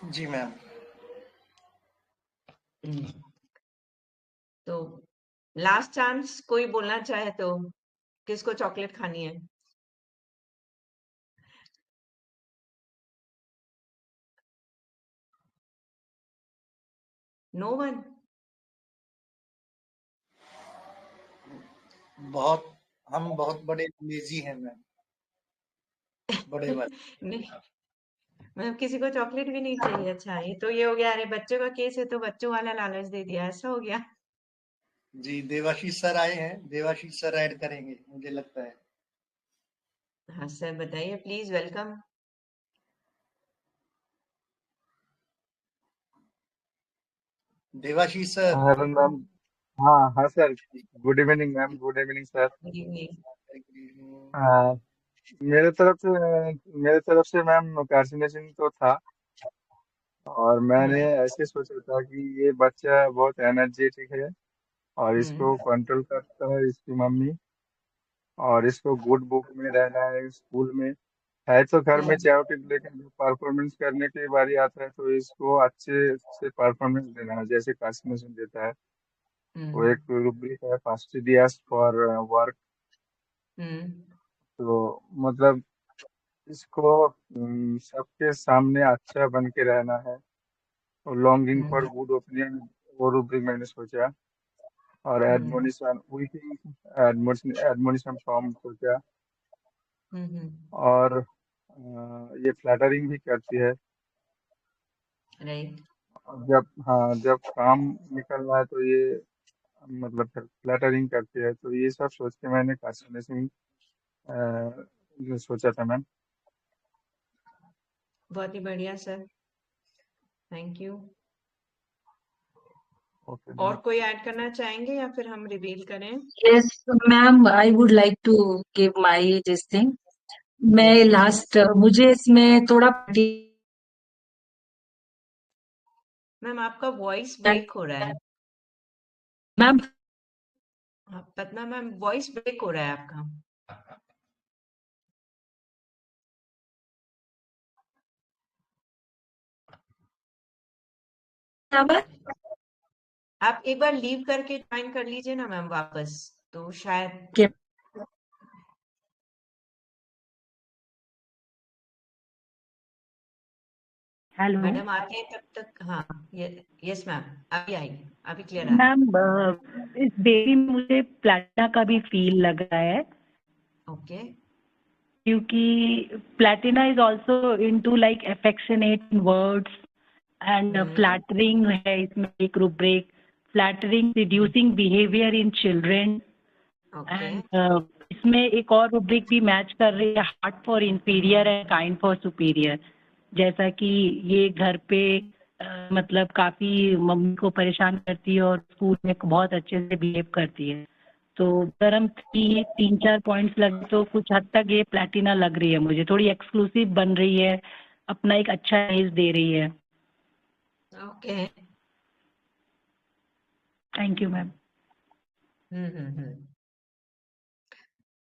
जी मैम। तो लास्ट चांस, कोई बोलना चाहे तो, किसको चॉकलेट खानी है? No one? हम बहुत बड़े लेजी हैं मैम, बड़े वाले। नहीं, मतलब किसी को चॉकलेट भी नहीं चाहिए? अच्छा, ये तो ये हो गया, अरे बच्चों का केस है तो बच्चों वाला लालच दे दिया, ऐसा हो गया। जी देवाशीष सर आए हैं, देवाशीष सर ऐड करेंगे मुझे लगता है। हाँ सर बताइए please, welcome. Debashish sir. Hello ma'am. हाँ हाँ sir. Good evening ma'am, good evening sir. Good evening. हाँ, मेरे तरफ से मैम वैक्सीनेशन तो था, और मैंने ऐसे सोचा था कि ये बच्चा बहुत एनर्जेटिक है और इसको कंट्रोल करता है इसकी मम्मी, और इसको गुड बुक में रहना है, स्कूल में है तो घर में चैओटिक, लेकिन जब परफॉर्मेंस करने की बारी आता है तो इसको अच्छे से परफॉर्मेंस देना है जैसे वैक्सीनेशन देता है। वो एक रूब्रिक है, फास्टिडियस फॉर वर्क। तो मतलब इसको सबके सामने अच्छा बन के रहना है, और लॉन्गिंग फॉर गुड ओपिनियन, वो रूब्रिक मैंने सोचा। और एडमोनिशन वीकिंग, एडमोनिशन फॉर्म सोचा। और ये फ्लैटरिंग भी करती है। राइट। जब काम निकलना है तो ये मतलब फ्लैटरिंग करती है, तो ये सब सोच के मैंने कार्सिनेशन सोचा था मैम। बहुत ही बढ़िया सर, थैंक यू। ओके और मैम। कोई ऐड करना चाहेंगे या फिर हम रिवील करें? Yes, ma'am, I would like to give my this thing. मैं यस लास्ट मुझे इसमें थोड़ा मैम, आपका वॉइस ब्रेक हो रहा है। Ma'am Padma ma'am, voice break हो रहा है आपका। आप एक बार लीव करके ज्वाइन कर लीजिए ना मैम वापस, तो शायद। हेलो मैडम आते हैं तब तक। हाँ, यस मैम, अभी आई, अभी क्लियर आ। मैम, इस बेबी में मुझे प्लैटिना का भी फील लग रहा है, ओके। क्योंकि platina is also into like affectionate words and flattering है इसमें एक rubric, flattering reducing behaviour in children and इसमें एक और रूब्रिक भी मैच कर रही है, heart for inferior and kind for superior. जैसा कि ये घर पे मतलब काफी मम्मी को परेशान करती है और स्कूल में बहुत अच्छे से बिहेव करती है। तो अगर हम 3-4 पॉइंट्स लगे तो कुछ हद तक ये प्लैटिना लग रही है मुझे, थोड़ी एक्सक्लूसिव बन रही है, अपना एक अच्छा इमेज दे रही है। Okay, thank you ma'am.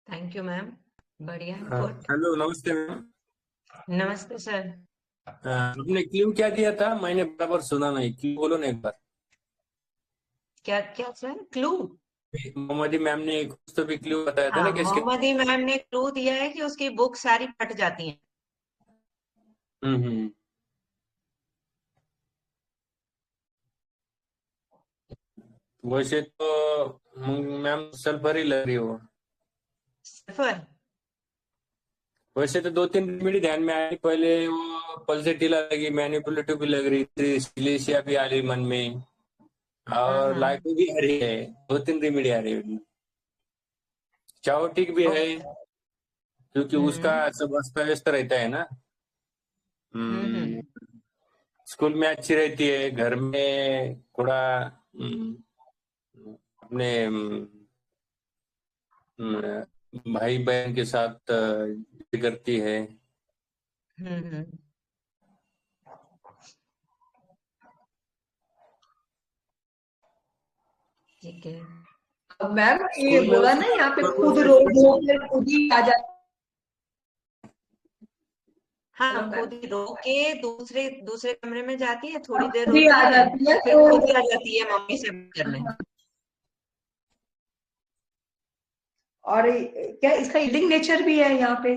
Thank you ma'am, बढ़िया इनपुट। हेलो, नमस्ते मैम। नमस्ते सर। आपने क्लू क्या दिया था? मैंने बराबर सुना नहीं, क्लू बोलो ना एक बार। क्या क्या सर? क्लू? मोहम्मदी मैम ने कुछ तो भी क्लू बताया था ना हाँ, कि इसके। मोहम्मदी मैम ने क्लू दिया है कि उसकी बुक सारी फट जाती हैं। हम्म। वैसे तो मैम सल्फर ही लग रही हो। सल्फर? वैसे तो 2-3 रेमेडी ध्यान में आई, पहले वो पल्सेटिला लगी, मैनिपुलेटिव भी लग रही थी, सिलेशिया भी आ रही मन में, और लाइको भी आ रही है। 2-3 रेमेडी आ रही है। चाओटिक भी है, क्योंकि उसका सब अस्त व्यस्त रहता है ना। स्कूल में अच्छी रहती है, घर में थोड़ा अपने भाई बहन के साथ करती है। ठीक है मैम, ये स्कूल में बोला ना यहाँ पे खुद रो के खुद ही आ जाती। हाँ, खुद ही रो के दूसरे दूसरे कमरे में जाती है, थोड़ी देर खुद ही रोती आ है, जाती है फिर तो खुद ही आ जाती है मम्मी से बात करने। और क्या इसका ईल्डिंग नेचर भी है यहाँ पे?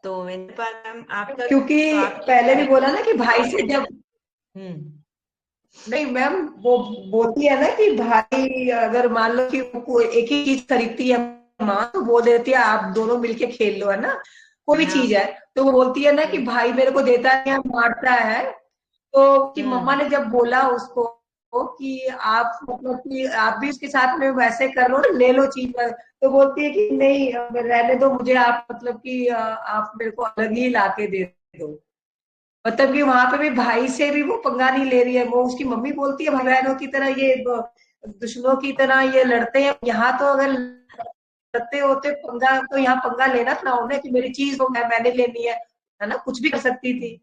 तो मेरे पास मैम आपका, क्योंकि तो आपकी पहले भी बोला ना कि भाई से जब नहीं मैम, वो बोलती है ना कि भाई अगर मान लो कि वो एक ही चीज खरीदती है माँ, तो बोल देती है आप दोनों मिलके खेल लो, है ना, कोई भी चीज है तो वो बोलती है ना कि भाई मेरे को देता नहीं है, मारता है। तो कि मम्मा ने जब बोला उसको कि आप मतलब कि आप भी उसके साथ में वैसे कर लो, ले लो चीज, तो बोलती है कि नहीं रहने दो मुझे, आप मतलब कि आप मेरे को अलग ही लाके दे दो। मतलब कि वहां पे भी भाई से भी वो पंगा नहीं ले रही है, वो उसकी मम्मी बोलती है भाई बहनों की तरह ये दुश्मनों की तरह ये लड़ते हैं। यहाँ तो अगर लड़ते होते पंगा, तो यहाँ पंगा लेना था उन्हें कि मेरी चीज हो मैंने लेनी है ना, कुछ भी कर सकती थी।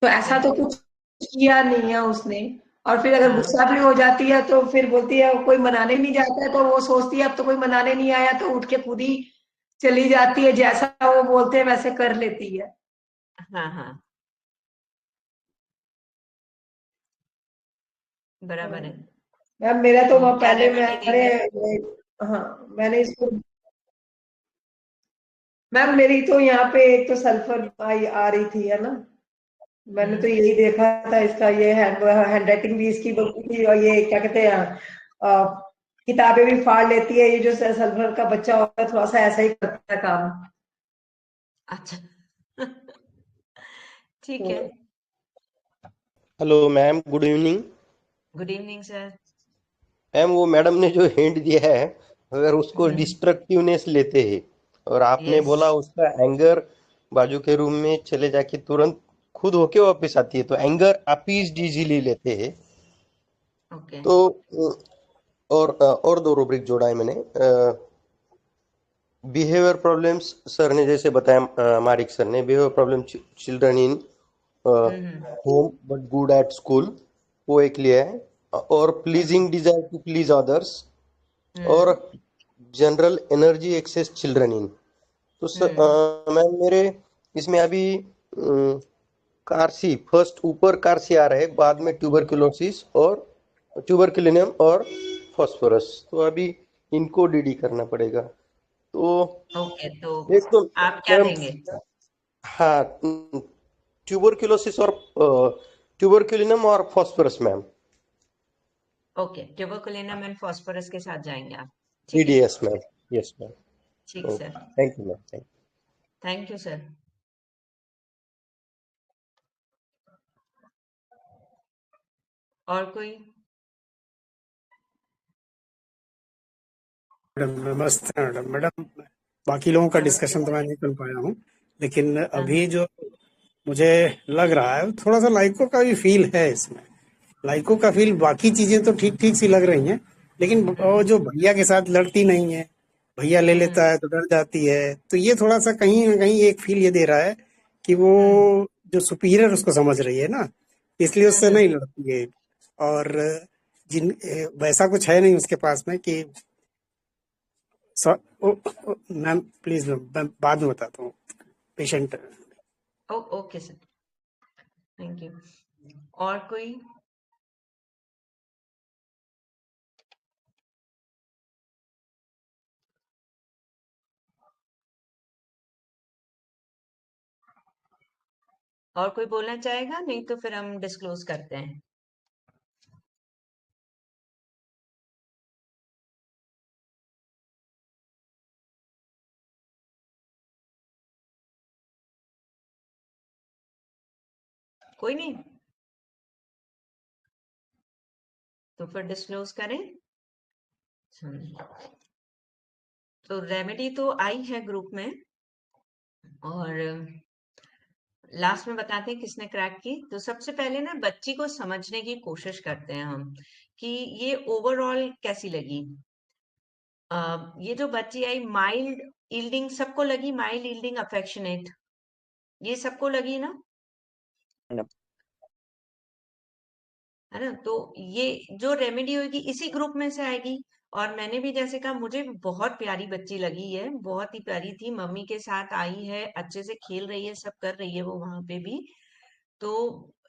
तो ऐसा तो कुछ किया नहीं है उसने। और फिर अगर गुस्सा भी हो जाती है तो फिर बोलती है कोई मनाने नहीं जाता है, तो वो सोचती है अब तो कोई मनाने नहीं आया, तो उठ के खुद ही चली जाती है, जैसा वो बोलते हैं वैसे कर लेती है। हाँ, बराबर है मैम मेरा तो क्या पहले रेमेडी दी है? हाँ मैंने इसको मैम, मेरी तो यहाँ पे एक तो सल्फर आ रही थी, है ना, मैंने तो यही देखा था इसका, ये हैंड राइटिंग भी इसकी बनती थी, और ये क्या कहते हैं किताबें भी फाड़ लेती है, ये जो सल्फर का बच्चा होता है थोड़ा सा ऐसा ही करता है काम। अच्छा ठीक है। Hello ma'am, good evening. Good evening sir. Ma'am वो मैडम ने जो हिंट दिया है, अगर उसको डिस्ट्रक्टिवनेस लेते हैं और आपने बोला उसका एंगर बाजू के रूम में चले जाके तुरंत खुद होके वापस आती है, तो एंगर आप इजीली लेते हैं। ओके तो और 2 रूब्रिक जोड़ा है मैंने। बिहेवियर प्रॉब्लम्स सर ने जैसे बताया, मारिक सर ने, behaviour problem children in home but good at school, वो एक लिया है। और pleasing desire to please others, और general energy excess children in. तो सर मैम मेरे इसमें अभी कारसी फर्स्ट ऊपर कारसी आ रहा है, बाद में ट्यूबरकुलोसिस और ट्यूबरकुलिनम और फॉस्फोरस, तो अभी इनको डीडी करना पड़ेगा। तो ओके, तो एक तो आप क्या मैम, देंगे? हाँ, ट्यूबरकुलोसिस और ट्यूबरकुलिनम और phosphorus ma'am. Okay, tuberculinum and phosphorus के साथ जाएंगे आप, ठीक है? DDS ma'am, yes ma'am. ठीक sir, thank you ma'am, thank you sir. और कोई? मैडम नमस्ते। मैडम बाकी लोगों का डिस्कशन तो मैं नहीं कर पाया हूँ, लेकिन अभी जो मुझे लग रहा है थोड़ा सा लाइको का भी फील है इसमें। लाइको का फील, बाकी चीजें तो ठीक ठीक सी लग रही हैं, लेकिन वो जो भैया के साथ लड़ती नहीं है, भैया ले लेता है तो डर जाती है, तो ये थोड़ा सा कहीं ना कहीं एक फील ये दे रहा है कि वो जो सुपीरियर उसको समझ रही है ना, इसलिए उससे नहीं लड़ती है। और वैसा कुछ है नहीं उसके पास में कि मैम प्लीज मैं बाद में बताता हूँ, patient. Okay sir, thank you. और कोई? और कोई बोलना चाहेगा? नहीं तो फिर हम डिस्क्लोज करते हैं। कोई नहीं, तो फिर डिस्क्लोज करें। तो रेमेडी तो आई है ग्रुप में, और लास्ट में बताते हैं किसने क्रैक की। तो सबसे पहले ना बच्ची को समझने की कोशिश करते हैं हम कि ये ओवरऑल कैसी लगी। ये जो बच्ची आई माइल्ड यील्डिंग, सबको लगी माइल्ड यील्डिंग अफेक्शनेट, ये सबको लगी ना, है ना? तो ये जो रेमेडी होगी इसी ग्रुप में से आएगी। और मैंने भी जैसे कहा, मुझे बहुत प्यारी बच्ची लगी है, बहुत ही प्यारी थी, मम्मी के साथ आई है, अच्छे से खेल रही है, सब कर रही है वो वहां पे भी। तो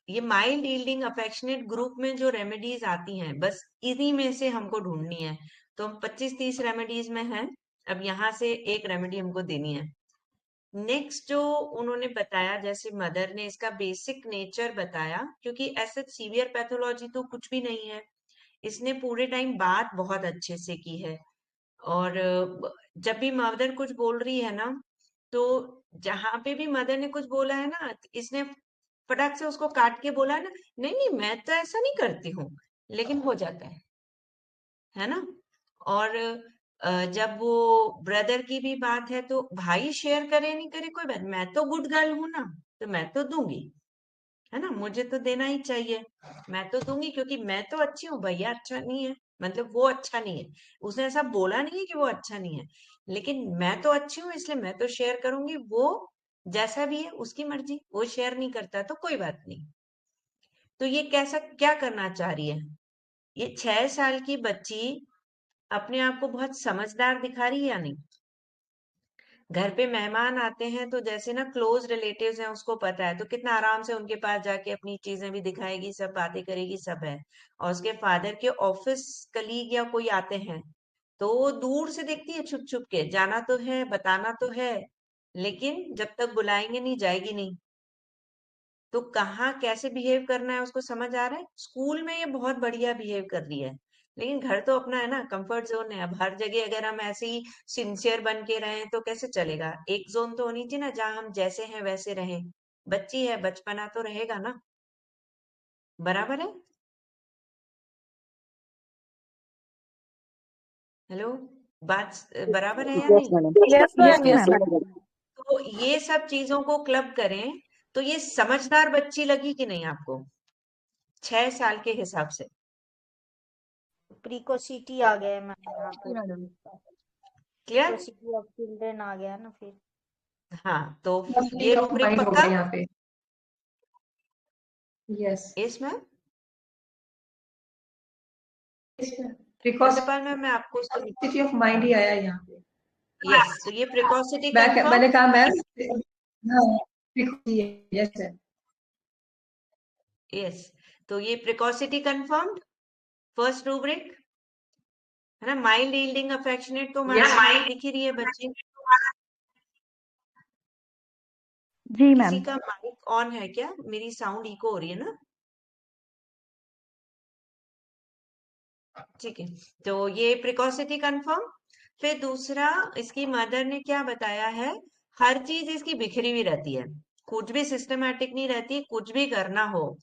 ये माइल्ड यील्डिंग अफेक्शनेट ग्रुप में जो रेमेडीज आती हैं, बस इन्हीं में से हमको ढूंढनी है। तो हम 25-30 रेमेडीज में हैं, अब यहाँ से एक रेमेडी हमको देनी है। नेक्स्ट जो उन्होंने बताया, जैसे मदर ने इसका बेसिक नेचर बताया, क्योंकि ऐसे सीवियर पैथोलॉजी तो कुछ भी नहीं है, इसने पूरे टाइम बात बहुत अच्छे से की है। और जब भी मदर कुछ बोल रही है ना, तो जहां पे भी मदर ने कुछ बोला है ना, इसने फटाक से उसको काट के बोला है ना, नहीं नहीं मैं तो ऐसा नहीं करती हूँ, लेकिन हो जाता है ना? और जब वो ब्रदर की भी बात है, तो भाई शेयर करे नहीं करे कोई बात, मैं तो गुड गर्ल हूं ना, तो मैं तो दूंगी, है ना? मुझे तो देना ही चाहिए, मैं तो दूंगी, क्योंकि मैं तो अच्छी हूँ, भैया अच्छा नहीं है, मतलब वो अच्छा नहीं है। उसने ऐसा बोला नहीं है कि वो अच्छा नहीं है, लेकिन मैं तो अच्छी हूँ इसलिए मैं तो शेयर करूंगी। वो जैसा भी है उसकी मर्जी, वो शेयर नहीं करता तो कोई बात नहीं। तो ये कैसा क्या करना चाह रही है? ये 6 साल की बच्ची अपने आप को बहुत समझदार दिखा रही है या नहीं? घर पे मेहमान आते हैं तो जैसे ना क्लोज रिलेटिव्स हैं, उसको पता है, तो कितना आराम से उनके पास जाके अपनी चीजें भी दिखाएगी, सब बातें करेगी, सब है। और उसके फादर के ऑफिस कलीग या कोई आते हैं, तो वो दूर से देखती है, छुप छुप के, जाना तो है, बताना तो है, लेकिन जब तक बुलाएंगे नहीं जाएगी नहीं। तो कहाँ कैसे बिहेव करना है उसको समझ आ रहा है। स्कूल में ये बहुत बढ़िया बिहेव कर रही है, लेकिन घर तो अपना है ना, कंफर्ट जोन है। अब हर जगह अगर हम ऐसे ही सिंसियर बन के रहें तो कैसे चलेगा? एक जोन तो होनी चाहिए ना, जहाँ हम जैसे हैं वैसे रहें। बच्ची है, बचपना तो रहेगा ना, बराबर है? हेलो, बात बराबर है या यस नहीं? Madam, yes yes yes ma'am. Madam. तो तो ये सब चीजों को क्लब करें तो ये समझदार बच्ची लगी कि नहीं आपको 6 साल के हिसाब से? प्रिकोसिटी आ गया है मैम यहाँ पे, क्लियर? प्रिकोसिटी ऑफ चिल्ड्रन आ गया ना फिर। हाँ, तो Complete ये of रूब्रिक mind हो पक्का? गया यहाँ पे। Yes yes ma'am. Precocity principle ma'am मैं आपको ऑफ माइंड ही आया यहाँ पे। यस, तो ये प्रिकॉसिटी मैंने कंफर्म? कहा मैम हाँ यस सर। यस, तो ये प्रिकॉसिटी कंफर्म्ड फर्स्ट रूब्रिक है ना। माइल्ड यील्डिंग अफेक्शनेट तो मैडम स्माइल दिख ही रही है बच्चे। जी किसी मैम। का माइक ऑन है क्या? मेरी साउंड इको हो रही है ना। ठीक है, तो ये प्रिकॉसिटी कंफर्म। फिर दूसरा, इसकी मदर ने क्या बताया है, हर चीज इसकी बिखरी हुई रहती है, कुछ भी सिस्टमैटिक नहीं रहती, कुछ भी करना हो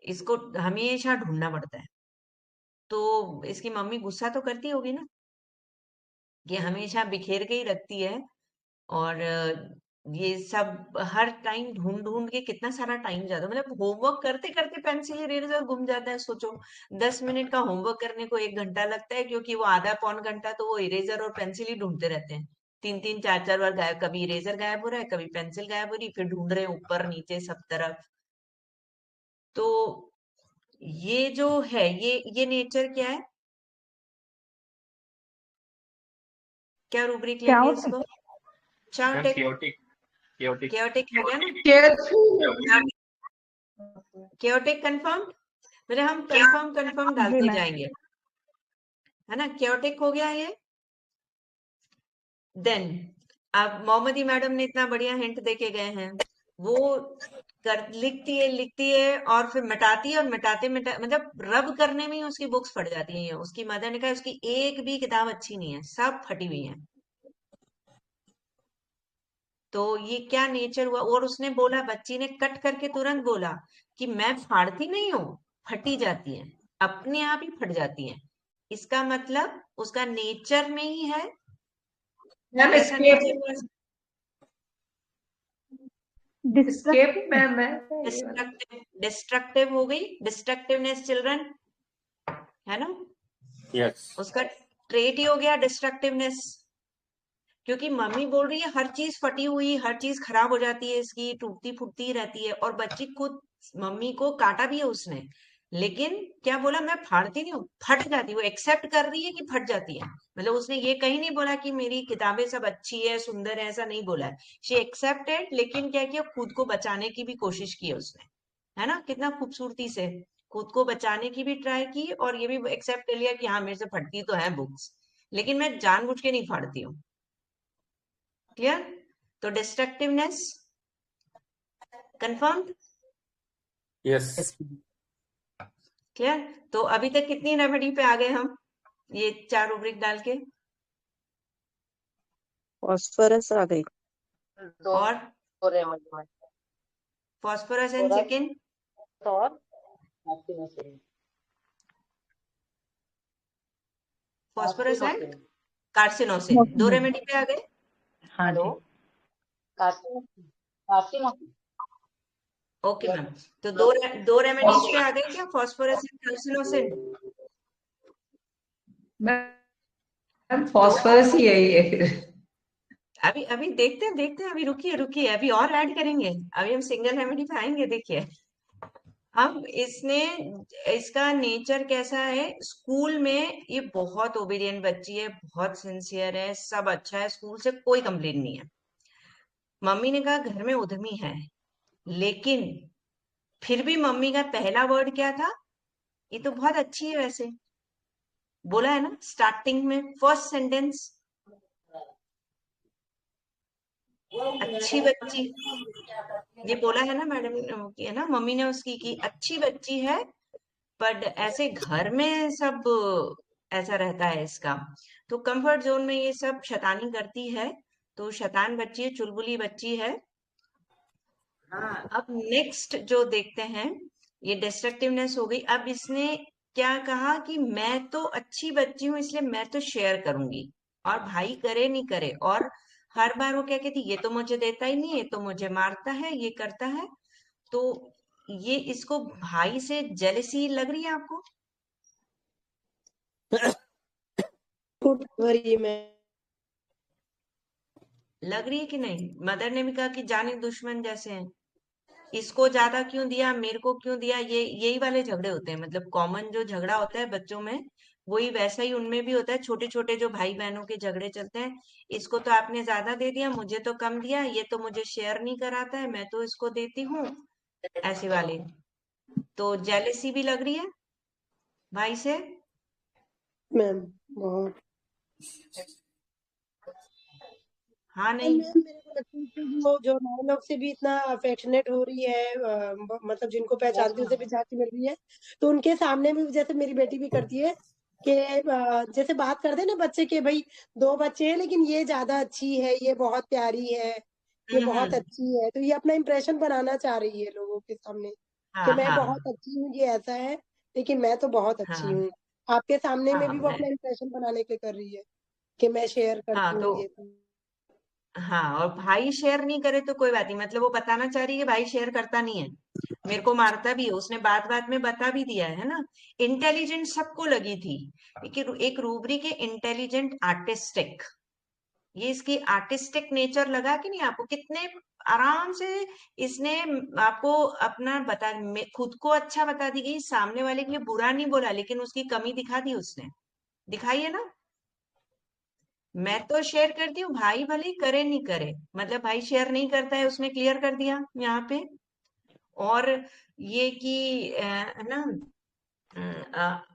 इसको हमेशा ढूंढना पड़ता है। तो इसकी मम्मी गुस्सा तो करती होगी ना, ये हमेशा बिखेर के ही रखती है। और ये सब हर टाइम ढूंढ ढूंढ के कितना सारा टाइम जाता है, मतलब होमवर्क करते करते पेंसिल इरेजर गुम जाता है। सोचो 10 मिनट का होमवर्क करने को 1 घंटा लगता है, क्योंकि वो आधा पौन घंटा तो वो इरेजर और पेंसिल ही ढूंढते रहते हैं। 3-3 4-4 बार गायब, कभी इरेजर गायब हो रहा है, कभी पेंसिल गायब हो रही, फिर ढूंढ रहे हैं ऊपर नीचे सब तरफ। तो ये जो है, ये नेचर क्या है, क्या रूब्रिक क्या लेंगे होता है? इसको? चार्ट chaotic हो गया ना। केयरफुल chaotic कंफर्म, मतलब हम कंफर्म जी डालते मैम। जाएंगे, है ना। chaotic हो गया ये। देन अब मोहम्मदी मैडम ने इतना बढ़िया हिंट देके गए हैं, वो लिखती है और फिर मिटाती है, और मिटाते मतलब रब करने में ही उसकी बुक्स फट जाती हैं। उसकी मदर ने कहा उसकी एक भी किताब अच्छी नहीं है, सब फटी हुई है। तो ये क्या नेचर हुआ। और उसने बोला, बच्ची ने कट करके तुरंत बोला कि मैं फाड़ती नहीं हूँ, फटी जाती है, अपने आप ही फट जाती है। इसका मतलब उसका नेचर में ही है। मैम कैसा नेचर हुआ? एस्केप मैम है डिस्ट्रक्टिव हो गई, डिस्ट्रक्टिवनेस चिल्ड्रन, है ना। yes उसका ट्रेट ही हो गया डिस्ट्रक्टिवनेस, क्योंकि मम्मी बोल रही है हर चीज फटी हुई, हर चीज खराब हो जाती है इसकी, टूटती फूटती रहती है। और बच्ची खुद मम्मी को काटा भी है उसने, लेकिन क्या बोला, मैं फाड़ती नहीं हूँ, फट जाती है। वो एक्सेप्ट कर रही है कि फट जाती है, मतलब उसने ये कहीं नहीं बोला कि मेरी किताबें सब अच्छी है, सुंदर है, ऐसा नहीं बोला है। शी एक्सेप्टेड, लेकिन क्या किया, खुद को बचाने की भी कोशिश की है उसने, है ना। कितना खूबसूरती से खुद को बचाने की भी ट्राई की, और ये भी एक्सेप्ट कर लिया कि हाँ मेरे से फटती तो है बुक्स, लेकिन मैं जानबूझ के नहीं फाड़ती हूँ। क्लियर? तो डिस्ट्रक्टिवनेस कंफर्म्ड। yes clear? तो अभी तक कितनी रेमेडी पे आ गए हम, ये 4 रूब्रिक डाल के? फॉस्फोरस आ गई। और phosphorus and second phosphorus and carcinosin, 2 remedy पे आ गए। हाँ जी। ओके मैम, तो दो रेमेडीज पे आ गए क्या, phosphorus and carcinosin? Ma'am phosphorus ही है ये फिर। अभी देखते हैं, अभी रुकिए, अभी और ऐड करेंगे, अभी हम सिंगल रेमेडी पे आएंगे। देखिए अब इसका नेचर कैसा है। स्कूल में ये बहुत ओबीडियंट बच्ची है, बहुत सिंसियर है, सब अच्छा है, स्कूल से कोई कंप्लेन नहीं है। मम्मी ने कहा घर में उद्यमी है, लेकिन फिर भी मम्मी का पहला वर्ड क्या था, ये तो बहुत अच्छी है वैसे, बोला है ना स्टार्टिंग में, फर्स्ट सेंटेंस, अच्छी बच्ची, ये बोला है ना मैडम, है ना, मम्मी ने उसकी की अच्छी बच्ची है, बट ऐसे घर में सब ऐसा रहता है इसका। तो कंफर्ट जोन में ये सब शैतानी करती है, तो शैतान बच्ची है, चुलबुली बच्ची है। अब नेक्स्ट जो देखते हैं, ये डिस्ट्रक्टिवनेस हो गई। अब इसने क्या कहा कि मैं तो अच्छी बच्ची हूँ, इसलिए मैं तो शेयर करूंगी, और भाई करे नहीं करे, और हर बार वो क्या कहती, ये तो मुझे देता ही नहीं, ये तो मुझे मारता है, ये करता है। तो ये इसको भाई से जेलसी लग रही है आपको? वही मैं लग रही है कि नहीं? मदर ने भी कहा कि जाने दुश्मन जैसे हैं, इसको ज्यादा क्यों दिया, मेरे को क्यों दिया, ये यही वाले झगड़े होते हैं। मतलब कॉमन जो झगड़ा होता है बच्चों में, वही वैसा ही उनमें भी होता है। छोटे छोटे जो भाई बहनों के झगड़े चलते हैं, इसको तो आपने ज्यादा दे दिया, मुझे तो कम दिया, ये तो मुझे शेयर नहीं कराता है, मैं तो इसको देती हूँ, ऐसे वाले। तो जेलसी भी लग रही है भाई से? मैम बहुत हाँ मैम नहीं? मेरे को लगता है कि वो जो नए लोग से भी इतना अफेक्शनेट हो रही है, मतलब जिनको पहचानती है उसे भी झांकी मिल रही है, तो उनके सामने भी जैसे मेरी बेटी भी करती है कि जैसे बात करते हैं ना बच्चे के, भाई 2 बच्चे हैं लेकिन ये ज्यादा अच्छी है, ये बहुत प्यारी है, ये बहुत अच्छी है, तो ये अपना इम्प्रेशन बनाना चाह रही है लोगों के सामने कि हाँ मैं हाँ बहुत अच्छी हूँ, ये ऐसा है, लेकिन मैं तो बहुत अच्छी हाँ हूँ। आपके सामने में हाँ भी वो अपना इम्प्रेशन बनाने के कर रही है कि मैं शेयर करती हाँ। हूँ तो ये सब। हाँ, और भाई शेयर नहीं करे तो कोई बात नहीं, मतलब वो बताना चाह रही है कि भाई शेयर करता नहीं है, मेरे को मारता भी है, उसने बात बात में बता भी दिया है ना। इंटेलिजेंट सबको लगी थी, लेकिन एक रूबरी के इंटेलिजेंट आर्टिस्टिक, ये इसकी आर्टिस्टिक नेचर लगा कि नहीं आपको? कितने आराम से इसने आपको अपना खुद को अच्छा बता दी गई, सामने वाले के लिए बुरा नहीं बोला, लेकिन उसकी कमी दिखा दी उसने, दिखाई है ना। मैं तो शेयर करती हूँ, भाई भले ही करे नहीं करे, मतलब भाई शेयर नहीं करता है, उसने क्लियर कर दिया यहाँ पे। और ये कि है ना,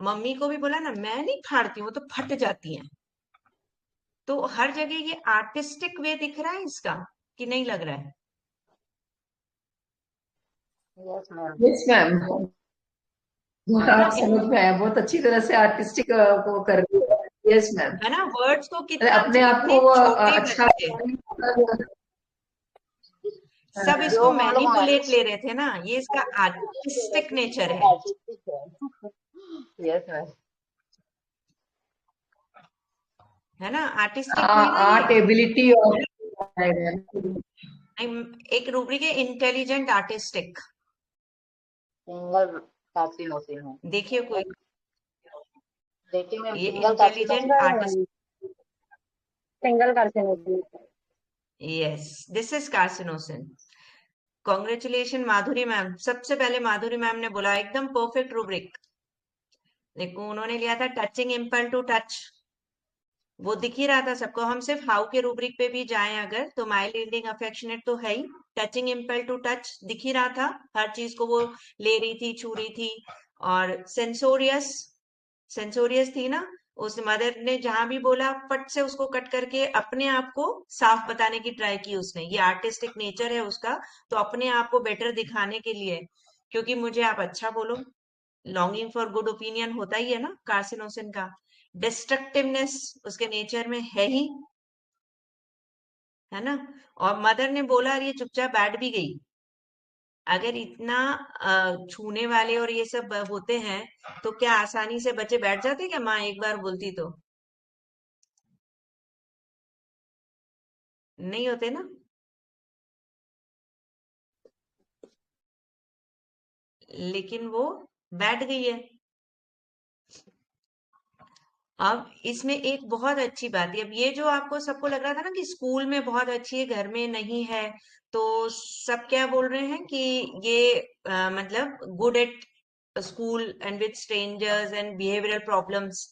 मम्मी को भी बोला ना, मैं नहीं फाड़ती हूँ, तो फट जाती हैं। तो हर जगह ये आर्टिस्टिक वे दिख रहा है इसका कि नहीं लग रहा है? Yes ma'am. यस मैम, आप मतलब समझ में आया, बहुत अच्छी तरह से आर्टिस्टिक वो कर रही है। यस मैम, है ना, वर्ड्स को कितना, अपने आप इतने को वो छोटे अच्छा बच्चे सब इसको जो हम लोग मैनिपुलेट मालिक ले रहे थे ना, ये इसका आर्टिस्टिक नेचर है यस मैम। है ना, आर्टिस्टिक हुई ना ये। आर्ट एबिलिटी और एक रूबरी के इंटेलिजेंट आर्टिस्टिक, सिंगल कार्सिनोसिन है। देखिए कोई, देखिए मैम, ये single intelligent artist, single carcinosin. Yes this is carcinosin. Congratulation Madhuri ma'am, सबसे पहले माधुरी मैम ने बोला एकदम परफेक्ट रूब्रिक। देखो उन्होंने लिया था टचिंग इम्पल टू टच, वो दिख ही रहा था सबको। हम सिर्फ हाउ के रूब्रिक पे भी जाएं अगर, तो माइल्ड रीडिंग अफेक्शनेट तो है ही, टचिंग इम्पल टू टच दिख ही रहा था, हर चीज को वो ले रही थी, छू रही थी। और सेंसोरियस, सेंसोरियस थी ना, उस मदर ने जहां भी बोला फट से उसको कट करके अपने आप को साफ बताने की ट्राई की उसने, ये आर्टिस्टिक नेचर है उसका। तो अपने आप को बेटर दिखाने के लिए, क्योंकि मुझे आप अच्छा बोलो, लॉन्गिंग फॉर गुड ओपिनियन होता ही है ना कार्सिनोसिन का। डिस्ट्रक्टिवनेस उसके नेचर में है ही, है ना। और मदर ने बोला और ये चुपचाप बैठ भी गई। अगर इतना छूने वाले और ये सब होते हैं, तो क्या आसानी से बच्चे बैठ जाते क्या माँ एक बार बोलती तो? नहीं होते ना। लेकिन वो बैठ गई है। अब इसमें एक बहुत अच्छी बात है, अब ये जो आपको सबको लग रहा था ना कि स्कूल में बहुत अच्छी है, घर में नहीं है, तो सब क्या बोल रहे हैं कि ये मतलब good at school and with strangers and behavioural problems.